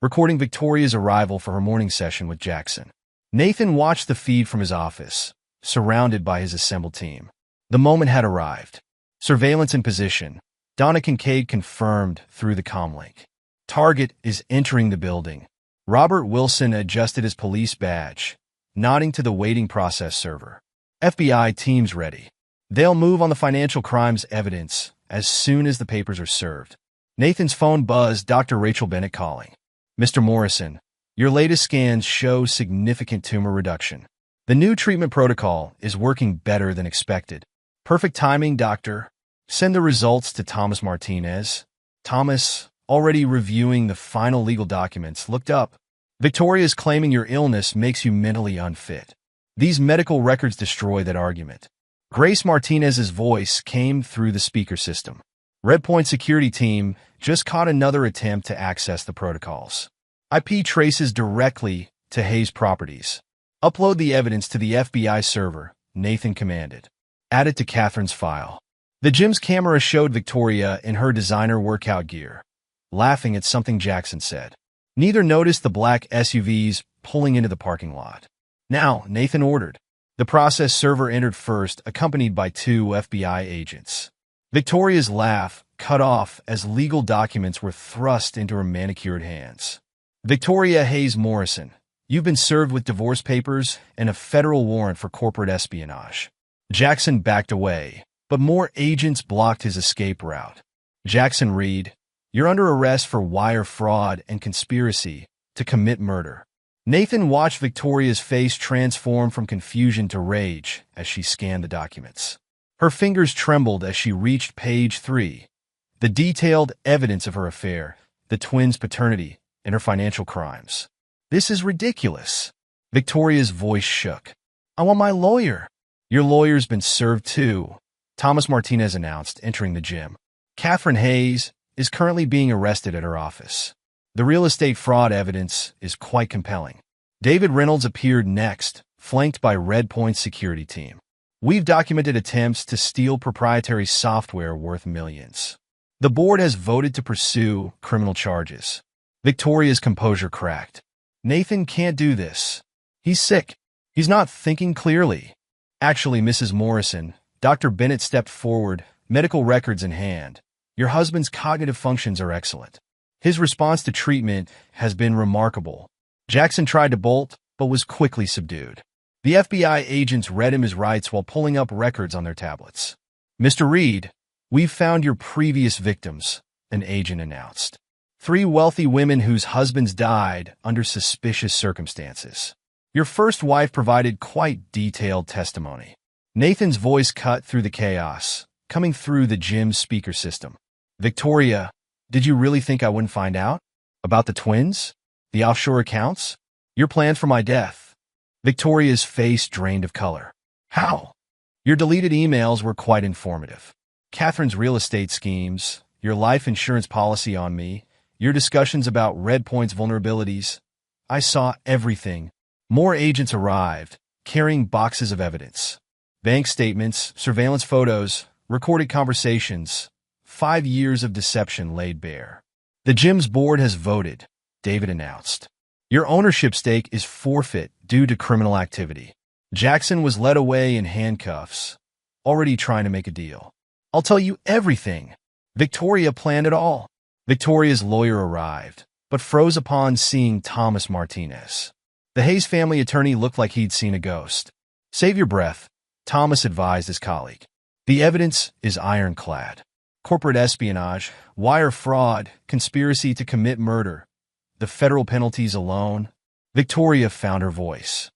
recording Victoria's arrival for her morning session with Jackson. Nathan watched the feed from his office, surrounded by his assembled team. The moment had arrived. Surveillance in position. Donna Kincaid confirmed through the comlink. Target is entering the building. Robert Wilson adjusted his police badge, nodding to the waiting process server. FBI teams ready. They'll move on the financial crimes evidence as soon as the papers are served. Nathan's phone buzzed. Dr. Rachel Bennett calling. Mr. Morrison, your latest scans show significant tumor reduction. The new treatment protocol is working better than expected. Perfect timing, doctor. Send the results to Thomas Martinez. Thomas, already reviewing the final legal documents, looked up. Victoria's claiming your illness makes you mentally unfit. These medical records destroy that argument. Grace Martinez's voice came through the speaker system. Red Point security team just caught another attempt to access the protocols. IP traces directly to Hayes Properties. Upload the evidence to the FBI server, Nathan commanded. Add it to Catherine's file. The gym's camera showed Victoria in her designer workout gear, laughing at something Jackson said. Neither noticed the black SUVs pulling into the parking lot. Now, Nathan ordered. The process server entered first, accompanied by 2 FBI agents. Victoria's laugh cut off as legal documents were thrust into her manicured hands. Victoria Hayes Morrison, you've been served with divorce papers and a federal warrant for corporate espionage. Jackson backed away, but more agents blocked his escape route. Jackson Reed, you're under arrest for wire fraud and conspiracy to commit murder. Nathan watched Victoria's face transform from confusion to rage as she scanned the documents. Her fingers trembled as she reached page 3, the detailed evidence of her affair, the twins' paternity, and her financial crimes. This is ridiculous. Victoria's voice shook. I want my lawyer. Your lawyer's been served too, Thomas Martinez announced, entering the gym. Catherine Hayes is currently being arrested at her office. The real estate fraud evidence is quite compelling. David Reynolds appeared next, flanked by Redpoint's security team. We've documented attempts to steal proprietary software worth millions. The board has voted to pursue criminal charges. Victoria's composure cracked. Nathan can't do this. He's sick. He's not thinking clearly. Actually, Mrs. Morrison, Dr. Bennett stepped forward, medical records in hand. Your husband's cognitive functions are excellent. His response to treatment has been remarkable. Jackson tried to bolt, but was quickly subdued. The FBI agents read him his rights while pulling up records on their tablets. Mr. Reed, we've found your previous victims, an agent announced. 3 wealthy women whose husbands died under suspicious circumstances. Your first wife provided quite detailed testimony. Nathan's voice cut through the chaos, coming through the gym's speaker system. Victoria, did you really think I wouldn't find out? About the twins? The offshore accounts? Your plans for my death? Victoria's face drained of color. How? Your deleted emails were quite informative. Catherine's real estate schemes, your life insurance policy on me, your discussions about Redpoint's vulnerabilities. I saw everything. More agents arrived, carrying boxes of evidence. Bank statements, surveillance photos, recorded conversations. 5 years of deception laid bare. The gym's board has voted, David announced. Your ownership stake is forfeit due to criminal activity. Jackson was led away in handcuffs, already trying to make a deal. I'll tell you everything. Victoria planned it all. Victoria's lawyer arrived, but froze upon seeing Thomas Martinez. The Hayes family attorney looked like he'd seen a ghost. Save your breath, Thomas advised his colleague. The evidence is ironclad. Corporate espionage, wire fraud, conspiracy to commit murder. The federal penalties alone. Victoria found her voice.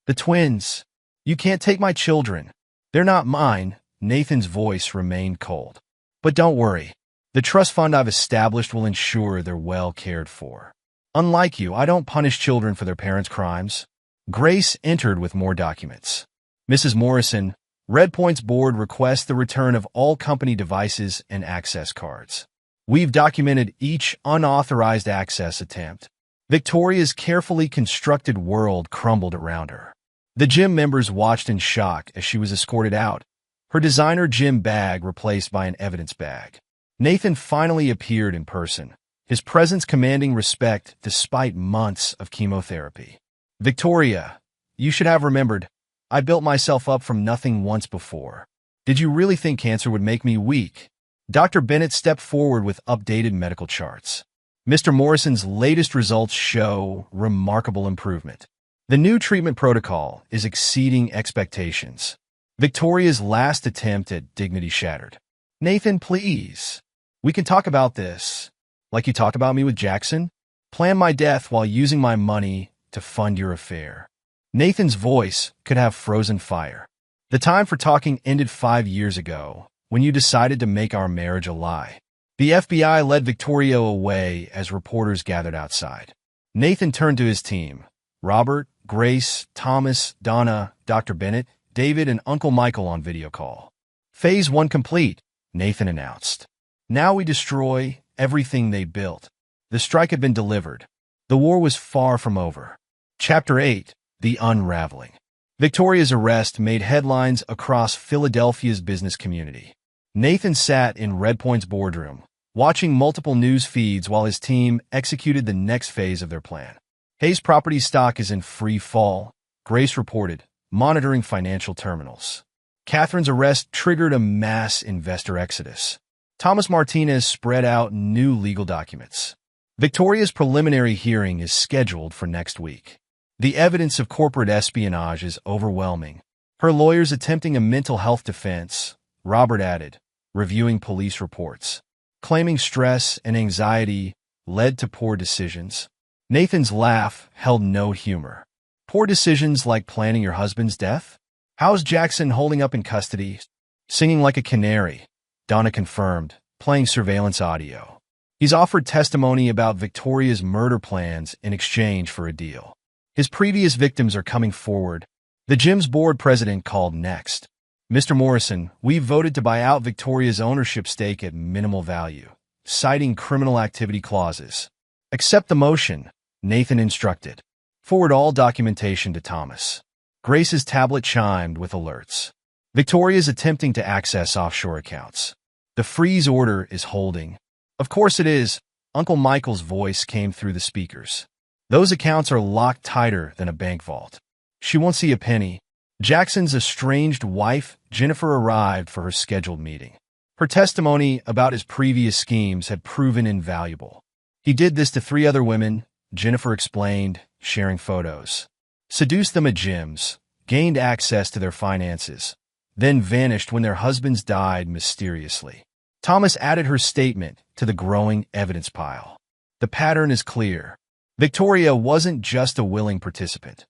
The twins. You can't take my children. They're not mine. Nathan's voice remained cold. But don't worry. The trust fund I've established will ensure they're well cared for. Unlike you, I don't punish children for their parents' crimes. Grace entered with more documents. Mrs. Morrison, Redpoint's board requests the return of all company devices and access cards. We've documented each unauthorized access attempt. Victoria's carefully constructed world crumbled around her. The gym members watched in shock as she was escorted out, her designer gym bag replaced by an evidence bag. Nathan finally appeared in person, his presence commanding respect despite months of chemotherapy. Victoria, you should have remembered, I built myself up from nothing once before. Did you really think cancer would make me weak? Dr. Bennett stepped forward with updated medical charts. Mr. Morrison's latest results show remarkable improvement. The new treatment protocol is exceeding expectations. Victoria's last attempt at dignity shattered. Nathan, please. We can talk about this. Like you talked about me with Jackson? Plan my death while using my money to fund your affair. Nathan's voice could have frozen fire. The time for talking ended 5 years ago, when you decided to make our marriage a lie. The FBI led Victoria away as reporters gathered outside. Nathan turned to his team. Robert, Grace, Thomas, Donna, Dr. Bennett, David, and Uncle Michael on video call. Phase 1 complete, Nathan announced. Now we destroy everything they built. The strike had been delivered. The war was far from over. Chapter 8. The Unraveling. Victoria's arrest made headlines across Philadelphia's business community. Nathan sat in Redpoint's boardroom, watching multiple news feeds while his team executed the next phase of their plan. Hayes property stock is in free fall, Grace reported, monitoring financial terminals. Catherine's arrest triggered a mass investor exodus. Thomas Martinez spread out new legal documents. Victoria's preliminary hearing is scheduled for next week. The evidence of corporate espionage is overwhelming. Her lawyers attempting a mental health defense, Robert added, reviewing police reports, claiming stress and anxiety led to poor decisions. Nathan's laugh held no humor. Poor decisions like planning your husband's death? How's Jackson holding up in custody? Singing like a canary, Donna confirmed, playing surveillance audio. He's offered testimony about Victoria's murder plans in exchange for a deal. His previous victims are coming forward. The gym's board president called next. Mr. Morrison, we voted to buy out Victoria's ownership stake at minimal value, citing criminal activity clauses. Accept the motion, Nathan instructed. Forward all documentation to Thomas. Grace's tablet chimed with alerts. Victoria's attempting to access offshore accounts. The freeze order is holding. Of course it is. Uncle Michael's voice came through the speakers. Those accounts are locked tighter than a bank vault. She won't see a penny. Jackson's estranged wife, Jennifer, arrived for her scheduled meeting. Her testimony about his previous schemes had proven invaluable. He did this to 3 other women, Jennifer explained, sharing photos. Seduced them at gyms, gained access to their finances, then vanished when their husbands died mysteriously. Thomas added her statement to the growing evidence pile. The pattern is clear. Victoria wasn't just a willing participant.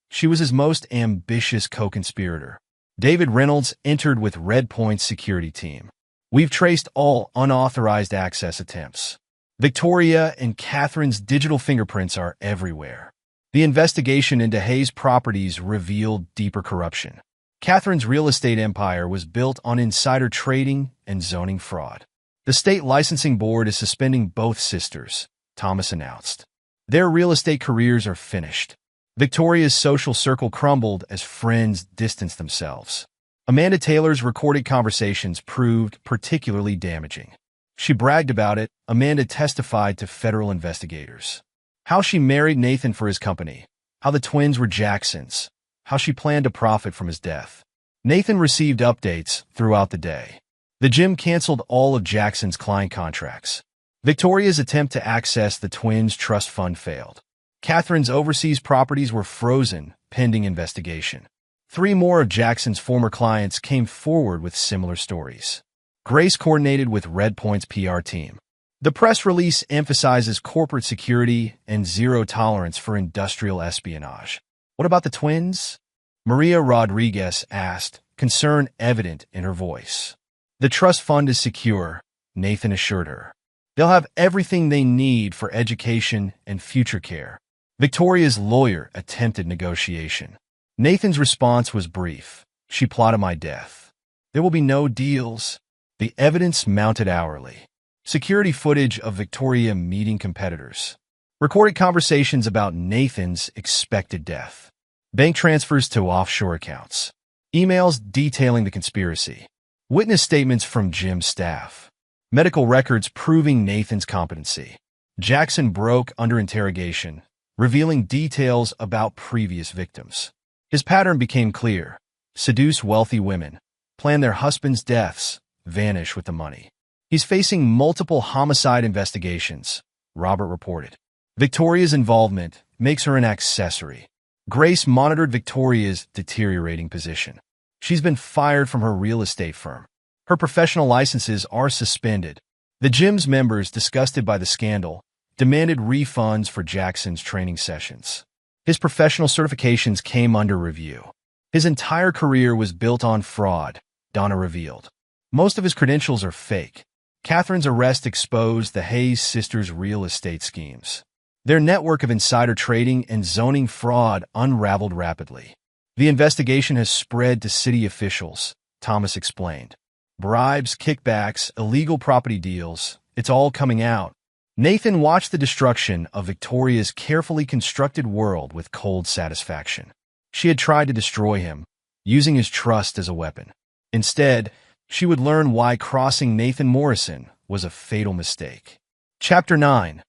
She was his most ambitious co-conspirator. David Reynolds entered with Red Point's security team. We've traced all unauthorized access attempts. Victoria and Catherine's digital fingerprints are everywhere. The investigation into Hayes Properties revealed deeper corruption. Catherine's real estate empire was built on insider trading and zoning fraud. The state licensing board is suspending both sisters, Thomas announced. Their real estate careers are finished. Victoria's social circle crumbled as friends distanced themselves. Amanda Taylor's recorded conversations proved particularly damaging. She bragged about it. Amanda testified to federal investigators. How she married Nathan for his company, how the twins were Jacksons, how she planned to profit from his death. Nathan received updates throughout the day. The gym canceled all of Jackson's client contracts. Victoria's attempt to access the twins' trust fund failed. Catherine's overseas properties were frozen, pending investigation. 3 more of Jackson's former clients came forward with similar stories. Grace coordinated with Red Point's PR team. The press release emphasizes corporate security and zero tolerance for industrial espionage. What about the twins? Maria Rodriguez asked, concern evident in her voice. The trust fund is secure, Nathan assured her. They'll have everything they need for education and future care. Victoria's lawyer attempted negotiation. Nathan's response was brief. She plotted my death. There will be no deals. The evidence mounted hourly. Security footage of Victoria meeting competitors. Recorded conversations about Nathan's expected death. Bank transfers to offshore accounts. Emails detailing the conspiracy. Witness statements from gym staff. Medical records proving Nathan's competency. Jackson broke under interrogation, revealing details about previous victims. His pattern became clear. Seduce wealthy women, plan their husbands' deaths, vanish with the money. He's facing multiple homicide investigations, Robert reported. Victoria's involvement makes her an accessory. Grace monitored Victoria's deteriorating position. She's been fired from her real estate firm. Her professional licenses are suspended. The gym's members, disgusted by the scandal, demanded refunds for Jackson's training sessions. His professional certifications came under review. His entire career was built on fraud, Donna revealed. Most of his credentials are fake. Catherine's arrest exposed the Hayes sisters' real estate schemes. Their network of insider trading and zoning fraud unraveled rapidly. The investigation has spread to city officials, Thomas explained. Bribes, kickbacks, illegal property deals, it's all coming out. Nathan watched the destruction of Victoria's carefully constructed world with cold satisfaction. She had tried to destroy him, using his trust as a weapon. Instead, she would learn why crossing Nathan Morrison was a fatal mistake. Chapter 9.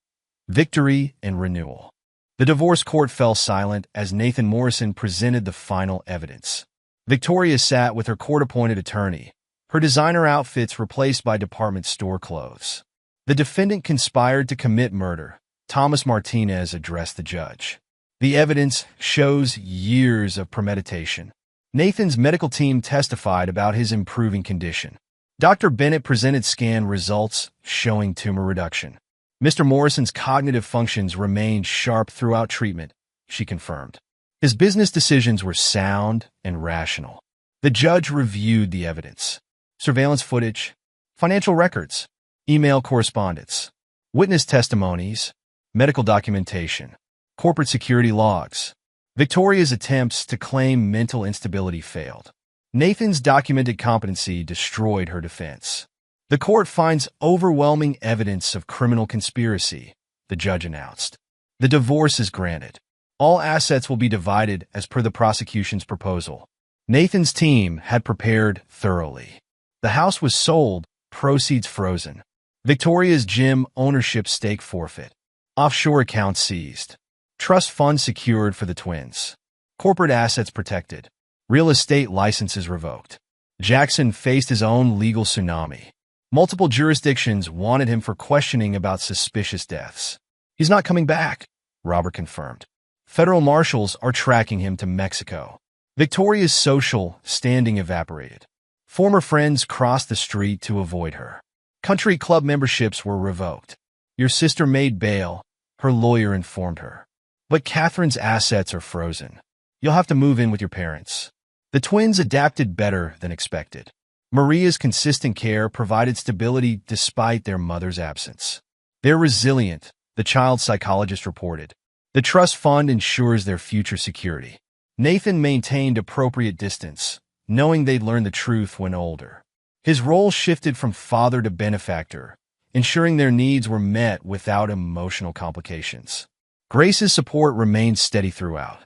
Victory and Renewal. The divorce court fell silent as Nathan Morrison presented the final evidence. Victoria sat with her court-appointed attorney, her designer outfits replaced by department store clothes. The defendant conspired to commit murder. Thomas Martinez addressed the judge. The evidence shows years of premeditation. Nathan's medical team testified about his improving condition. Dr. Bennett presented scan results showing tumor reduction. Mr. Morrison's cognitive functions remained sharp throughout treatment, she confirmed. His business decisions were sound and rational. The judge reviewed the evidence. Surveillance footage, financial records, email correspondence, witness testimonies, medical documentation, corporate security logs. Victoria's attempts to claim mental instability failed. Nathan's documented competency destroyed her defense. The court finds overwhelming evidence of criminal conspiracy, the judge announced. The divorce is granted. All assets will be divided as per the prosecution's proposal. Nathan's team had prepared thoroughly. The house was sold, proceeds frozen. Victoria's gym ownership stake forfeit. Offshore accounts seized. Trust funds secured for the twins. Corporate assets protected. Real estate licenses revoked. Jackson faced his own legal tsunami. Multiple jurisdictions wanted him for questioning about suspicious deaths. He's not coming back, Robert confirmed. Federal marshals are tracking him to Mexico. Victoria's social standing evaporated. Former friends crossed the street to avoid her. Country club memberships were revoked. Your sister made bail, her lawyer informed her. But Catherine's assets are frozen. You'll have to move in with your parents. The twins adapted better than expected. Maria's consistent care provided stability despite their mother's absence. They're resilient, the child psychologist reported. The trust fund ensures their future security. Nathan maintained appropriate distance, knowing they'd learn the truth when older. His role shifted from father to benefactor, ensuring their needs were met without emotional complications. Grace's support remained steady throughout.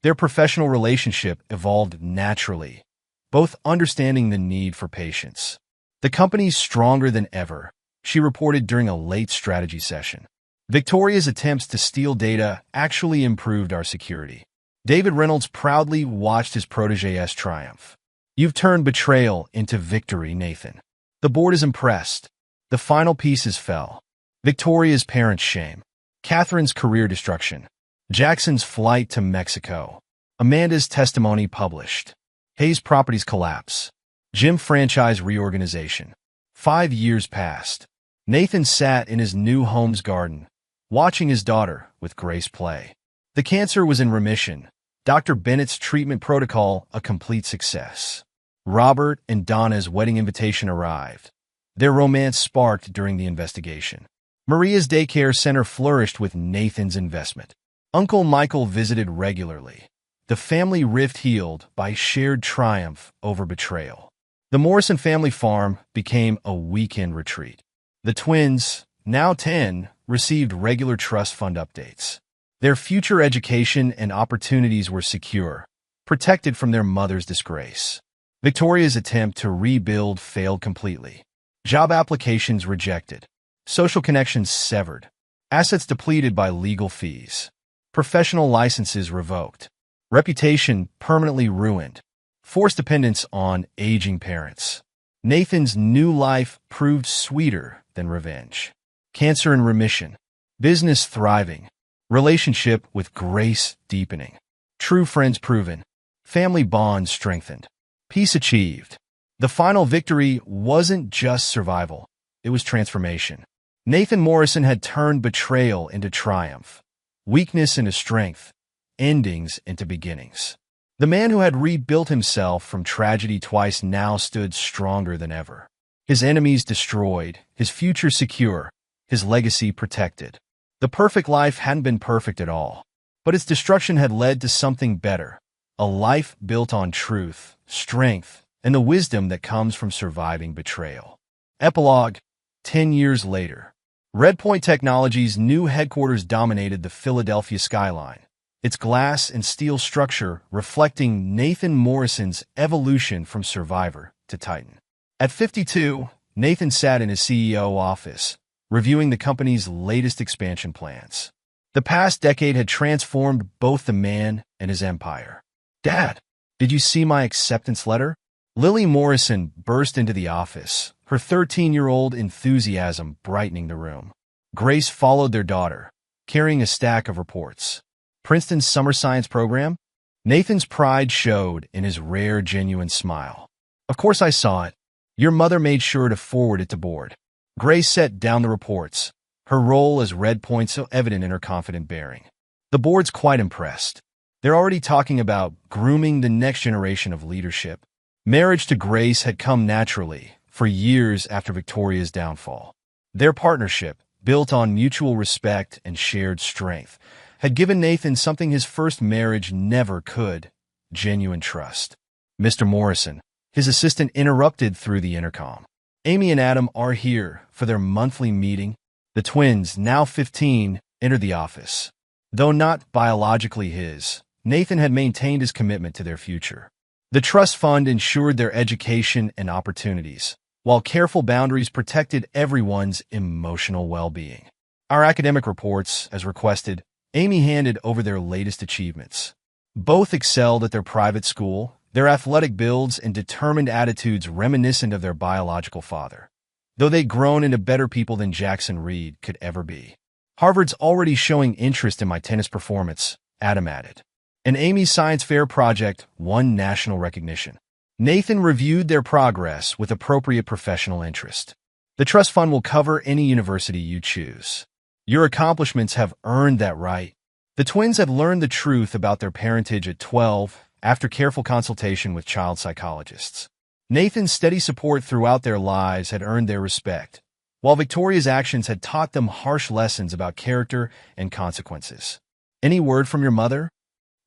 Their professional relationship evolved naturally, both understanding the need for patience. The company's stronger than ever, she reported during a late strategy session. Victoria's attempts to steal data actually improved our security. David Reynolds proudly watched his protégé's triumph. You've turned betrayal into victory, Nathan. The board is impressed. The final pieces fell. Victoria's parents' shame. Catherine's career destruction. Jackson's flight to Mexico. Amanda's testimony published. Hayes Properties collapse. Gym franchise reorganization. 5 years passed. Nathan sat in his new home's garden, watching his daughter with Grace play. The cancer was in remission. Dr. Bennett's treatment protocol a complete success. Robert and Donna's wedding invitation arrived. Their romance sparked during the investigation. Maria's daycare center flourished with Nathan's investment. Uncle Michael visited regularly. The family rift healed by shared triumph over betrayal. The Morrison family farm became a weekend retreat. The twins, now 10, received regular trust fund updates. Their future education and opportunities were secure, protected from their mother's disgrace. Victoria's attempt to rebuild failed completely. Job applications rejected. Social connections severed. Assets depleted by legal fees. Professional licenses revoked. Reputation permanently ruined. Forced dependence on aging parents. Nathan's new life proved sweeter than revenge. Cancer in remission. Business thriving. Relationship with Grace deepening. True friends proven. Family bonds strengthened. Peace achieved. The final victory wasn't just survival. It was transformation. Nathan Morrison had turned betrayal into triumph. Weakness into strength. Endings into beginnings. The man who had rebuilt himself from tragedy twice now stood stronger than ever. His enemies destroyed, his future secure, his legacy protected. The perfect life hadn't been perfect at all, but its destruction had led to something better, a life built on truth, strength, and the wisdom that comes from surviving betrayal. Epilogue, 10 years later. Redpoint Technologies' new headquarters dominated the Philadelphia skyline, its glass and steel structure reflecting Nathan Morrison's evolution from survivor to titan. At 52, Nathan sat in his CEO office, reviewing the company's latest expansion plans. The past decade had transformed both the man and his empire. "Dad, did you see my acceptance letter?" Lily Morrison burst into the office, her 13-year-old enthusiasm brightening the room. Grace followed their daughter, carrying a stack of reports. Princeton's summer science program? Nathan's pride showed in his rare, genuine smile. "Of course I saw it. Your mother made sure to forward it to board." Grace set down the reports, her role as Redpoint so evident in her confident bearing. The board's quite impressed. They're already talking about grooming the next generation of leadership. Marriage to Grace had come naturally, for years after Victoria's downfall. Their partnership, built on mutual respect and shared strength, had given Nathan something his first marriage never could: genuine trust. "Mr. Morrison," His assistant interrupted through the intercom. Amy and Adam are here for their monthly meeting. The twins, now 15, entered the office. Though not biologically his, Nathan had maintained his commitment to their future. The trust fund ensured their education and opportunities, while careful boundaries protected everyone's emotional well-being. Our academic reports, as requested, Amy handed over their latest achievements. Both excelled at their private school, their athletic builds and determined attitudes reminiscent of their biological father, though they'd grown into better people than Jackson Reed could ever be. Harvard's already showing interest in my tennis performance, Adam added. And Amy's science fair project won national recognition. Nathan reviewed their progress with appropriate professional interest. The trust fund will cover any university you choose. Your accomplishments have earned that right. The twins had learned the truth about their parentage at 12 after careful consultation with child psychologists. Nathan's steady support throughout their lives had earned their respect, while Victoria's actions had taught them harsh lessons about character and consequences. Any word from your mother?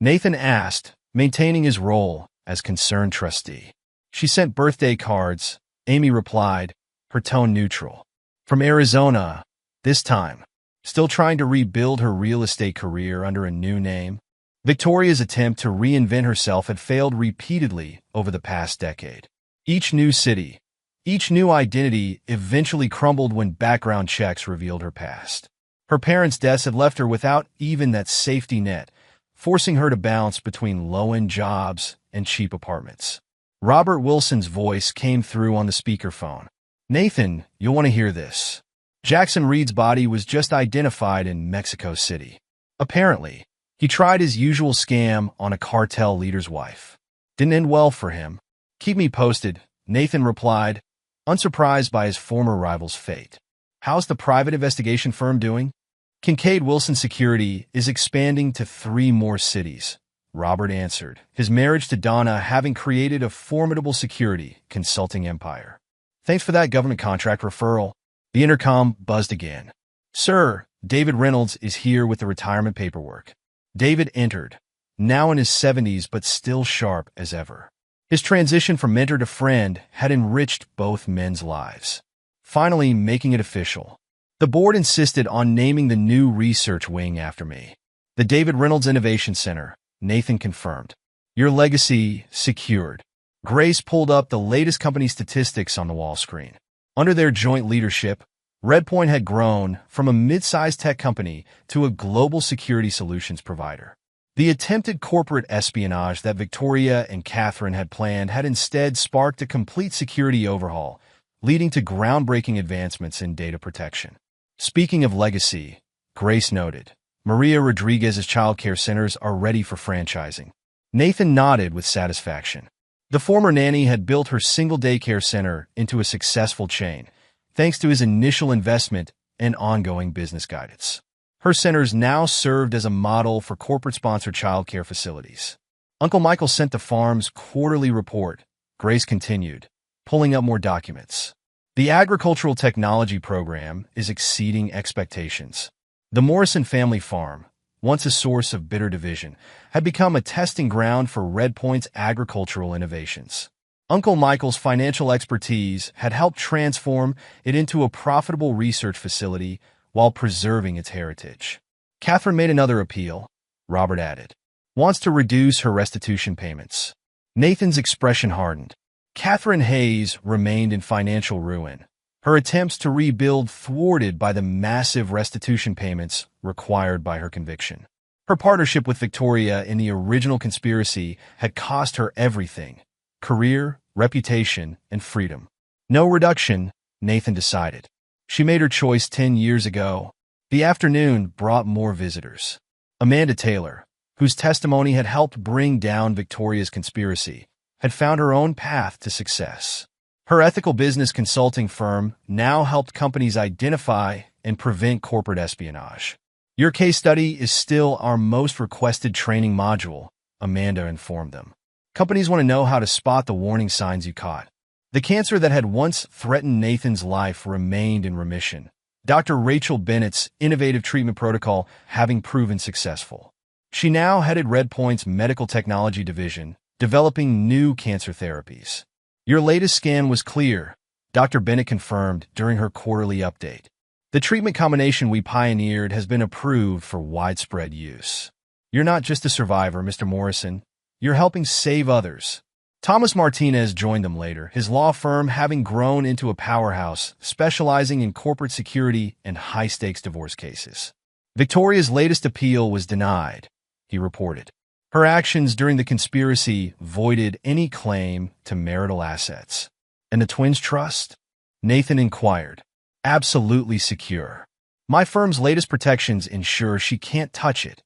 Nathan asked, maintaining his role as concerned trustee. She sent birthday cards, Amy replied, her tone neutral. From Arizona, this time. Still trying to rebuild her real estate career under a new name? Victoria's attempt to reinvent herself had failed repeatedly over the past decade. Each new city, each new identity eventually crumbled when background checks revealed her past. Her parents' deaths had left her without even that safety net, forcing her to bounce between low-end jobs and cheap apartments. Robert Wilson's voice came through on the speakerphone. Nathan, you'll want to hear this. Jackson Reed's body was just identified in Mexico City. Apparently, he tried his usual scam on a cartel leader's wife. Didn't end well for him. Keep me posted, Nathan replied, unsurprised by his former rival's fate. How's the private investigation firm doing? Kincaid Wilson Security is expanding to 3 more cities, Robert answered, his marriage to Donna having created a formidable security consulting empire. Thanks for that government contract referral. The intercom buzzed again. Sir, David Reynolds is here with the retirement paperwork. David entered, now in his 70s but still sharp as ever. His transition from mentor to friend had enriched both men's lives. Finally making it official. The board insisted on naming the new research wing after me. The David Reynolds Innovation Center, Nathan confirmed. Your legacy secured. Grace pulled up the latest company statistics on the wall screen. Under their joint leadership, Redpoint had grown from a mid-sized tech company to a global security solutions provider. The attempted corporate espionage that Victoria and Catherine had planned had instead sparked a complete security overhaul, leading to groundbreaking advancements in data protection. Speaking of legacy, Grace noted, Maria Rodriguez's child care centers are ready for franchising. Nathan nodded with satisfaction. The former nanny had built her single daycare center into a successful chain, thanks to his initial investment and ongoing business guidance. Her centers now served as a model for corporate-sponsored child care facilities. Uncle Michael sent the farm's quarterly report, Grace continued, pulling up more documents. The agricultural technology program is exceeding expectations. The Morrison family farm, once a source of bitter division, had become a testing ground for Redpoint's agricultural innovations. Uncle Michael's financial expertise had helped transform it into a profitable research facility while preserving its heritage. Catherine made another appeal, Robert added. Wants to reduce her restitution payments. Nathan's expression hardened. Catherine Hayes remained in financial ruin, her attempts to rebuild thwarted by the massive restitution payments required by her conviction. Her partnership with Victoria in the original conspiracy had cost her everything: career, reputation, and freedom. No reduction, Nathan decided. She made her choice 10 years ago. The afternoon brought more visitors. Amanda Taylor, whose testimony had helped bring down Victoria's conspiracy, had found her own path to success. Her ethical business consulting firm now helped companies identify and prevent corporate espionage. Your case study is still our most requested training module, Amanda informed them. Companies want to know how to spot the warning signs you caught. The cancer that had once threatened Nathan's life remained in remission, Dr. Rachel Bennett's innovative treatment protocol having proven successful. She now headed Redpoint's medical technology division, developing new cancer therapies. Your latest scan was clear, Dr. Bennett confirmed during her quarterly update. The treatment combination we pioneered has been approved for widespread use. You're not just a survivor, Mr. Morrison. You're helping save others. Thomas Martinez joined them later, his law firm having grown into a powerhouse, specializing in corporate security and high-stakes divorce cases. Victoria's latest appeal was denied, he reported. Her actions during the conspiracy voided any claim to marital assets. And the twins' trust? Nathan inquired. Absolutely secure. My firm's latest protections ensure she can't touch it,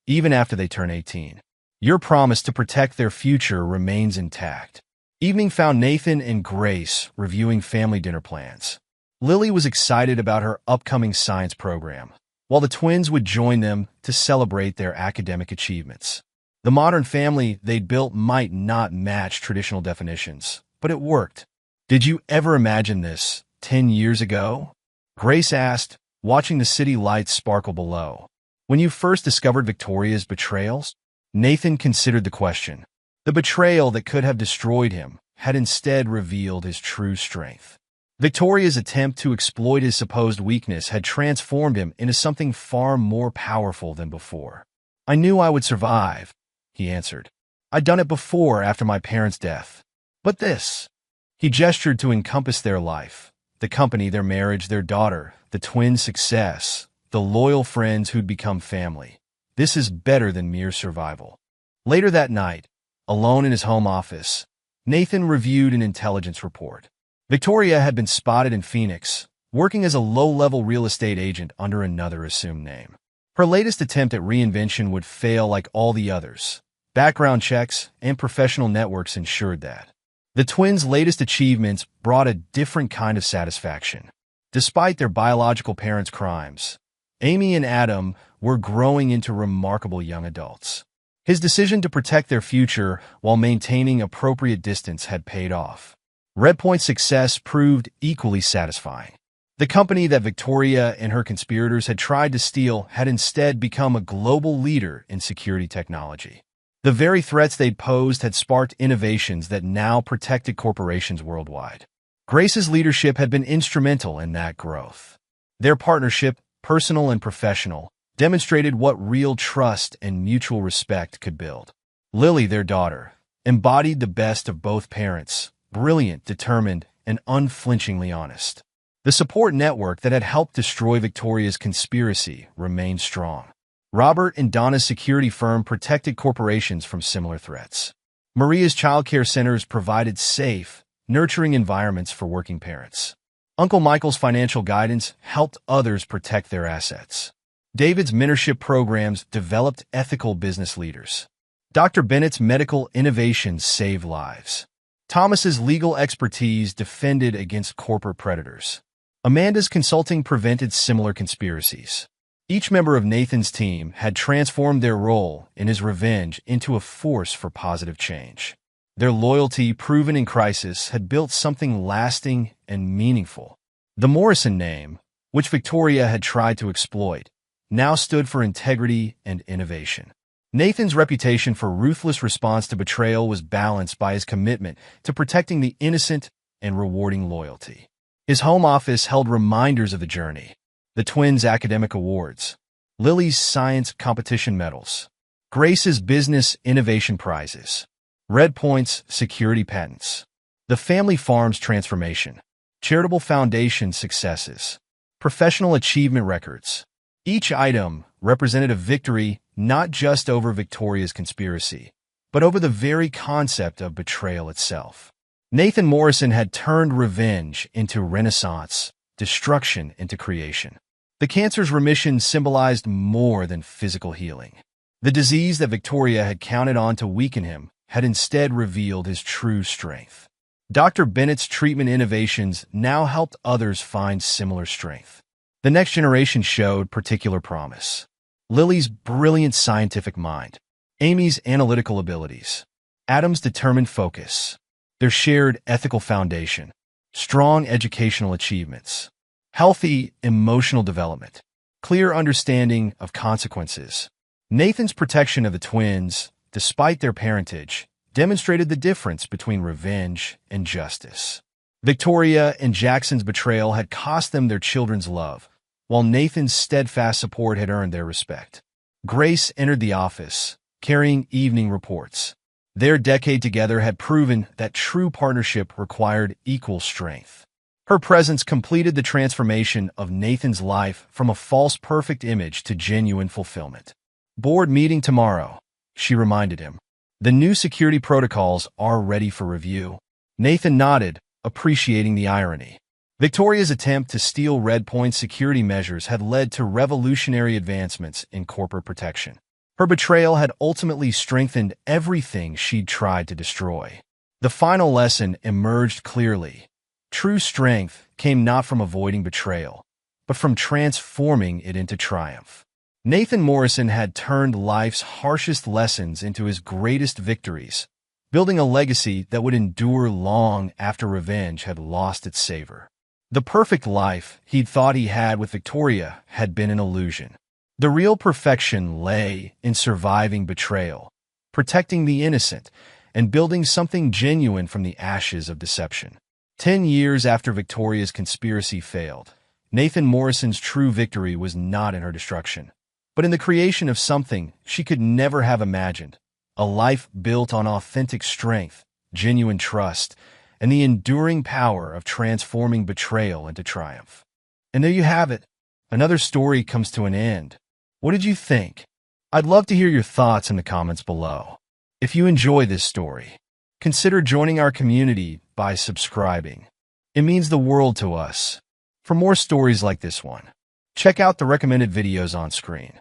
even after they turn 18. Your promise to protect their future remains intact. Evening found Nathan and Grace reviewing family dinner plans. Lily was excited about her upcoming science program, while the twins would join them to celebrate their academic achievements. The modern family they'd built might not match traditional definitions, but it worked. Did you ever imagine this 10 years ago? Grace asked, watching the city lights sparkle below. When you first discovered Victoria's betrayals? Nathan considered the question. The betrayal that could have destroyed him had instead revealed his true strength. Victoria's attempt to exploit his supposed weakness had transformed him into something far more powerful than before. I knew I would survive, he answered. I'd done it before after my parents' death. But this. He gestured to encompass their life, the company, their marriage, their daughter, the twins' success, the loyal friends who'd become family. This is better than mere survival. Later that night, alone in his home office, Nathan reviewed an intelligence report. Victoria had been spotted in Phoenix, working as a low-level real estate agent under another assumed name. Her latest attempt at reinvention would fail like all the others. Background checks and professional networks ensured that. The twins' latest achievements brought a different kind of satisfaction. Despite their biological parents' crimes, Amy and Adam were growing into remarkable young adults. His decision to protect their future while maintaining appropriate distance had paid off. Redpoint's success proved equally satisfying. The company that Victoria and her conspirators had tried to steal had instead become a global leader in security technology. The very threats they'd posed had sparked innovations that now protected corporations worldwide. Grace's leadership had been instrumental in that growth. Their partnership, personal and professional, demonstrated what real trust and mutual respect could build. Lily, their daughter, embodied the best of both parents, brilliant, determined, and unflinchingly honest. The support network that had helped destroy Victoria's conspiracy remained strong. Robert and Donna's security firm protected corporations from similar threats. Maria's childcare centers provided safe, nurturing environments for working parents. Uncle Michael's financial guidance helped others protect their assets. David's mentorship programs developed ethical business leaders. Dr. Bennett's medical innovations saved lives. Thomas's legal expertise defended against corporate predators. Amanda's consulting prevented similar conspiracies. Each member of Nathan's team had transformed their role in his revenge into a force for positive change. Their loyalty, proven in crisis, had built something lasting and meaningful. The Morrison name, which Victoria had tried to exploit, now stood for integrity and innovation. Nathan's reputation for ruthless response to betrayal was balanced by his commitment to protecting the innocent and rewarding loyalty. His home office held reminders of the journey. The twins' academic awards, Lily's science competition medals, Grace's business innovation prizes, Redpoint's security patents, the family farm's transformation, charitable foundation successes, professional achievement records. Each item represented a victory not just over Victoria's conspiracy, but over the very concept of betrayal itself. Nathan Morrison had turned revenge into renaissance, destruction into creation. The cancer's remission symbolized more than physical healing. The disease that Victoria had counted on to weaken him had instead revealed his true strength. Dr. Bennett's treatment innovations now helped others find similar strength. The next generation showed particular promise. Lily's brilliant scientific mind, Amy's analytical abilities, Adam's determined focus, their shared ethical foundation, strong educational achievements, healthy emotional development, clear understanding of consequences. Nathan's protection of the twins, despite their parentage, demonstrated the difference between revenge and justice. Victoria and Jackson's betrayal had cost them their children's love, while Nathan's steadfast support had earned their respect. Grace entered the office, carrying evening reports. Their decade together had proven that true partnership required equal strength. Her presence completed the transformation of Nathan's life from a false perfect image to genuine fulfillment. "Board meeting tomorrow," she reminded him. "The new security protocols are ready for review." Nathan nodded, appreciating the irony. Victoria's attempt to steal Red Point's security measures had led to revolutionary advancements in corporate protection. Her betrayal had ultimately strengthened everything she'd tried to destroy. The final lesson emerged clearly. True strength came not from avoiding betrayal, but from transforming it into triumph. Nathan Morrison had turned life's harshest lessons into his greatest victories, building a legacy that would endure long after revenge had lost its savor. The perfect life he'd thought he had with Victoria had been an illusion. The real perfection lay in surviving betrayal, protecting the innocent, and building something genuine from the ashes of deception. 10 years after Victoria's conspiracy failed, Nathan Morrison's true victory was not in her destruction, but in the creation of something she could never have imagined, a life built on authentic strength, genuine trust, and the enduring power of transforming betrayal into triumph. And there you have it. Another story comes to an end. What did you think? I'd love to hear your thoughts in the comments below. If you enjoy this story, consider joining our community by subscribing. It means the world to us. For more stories like this one, check out the recommended videos on screen.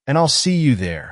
And I'll see you there.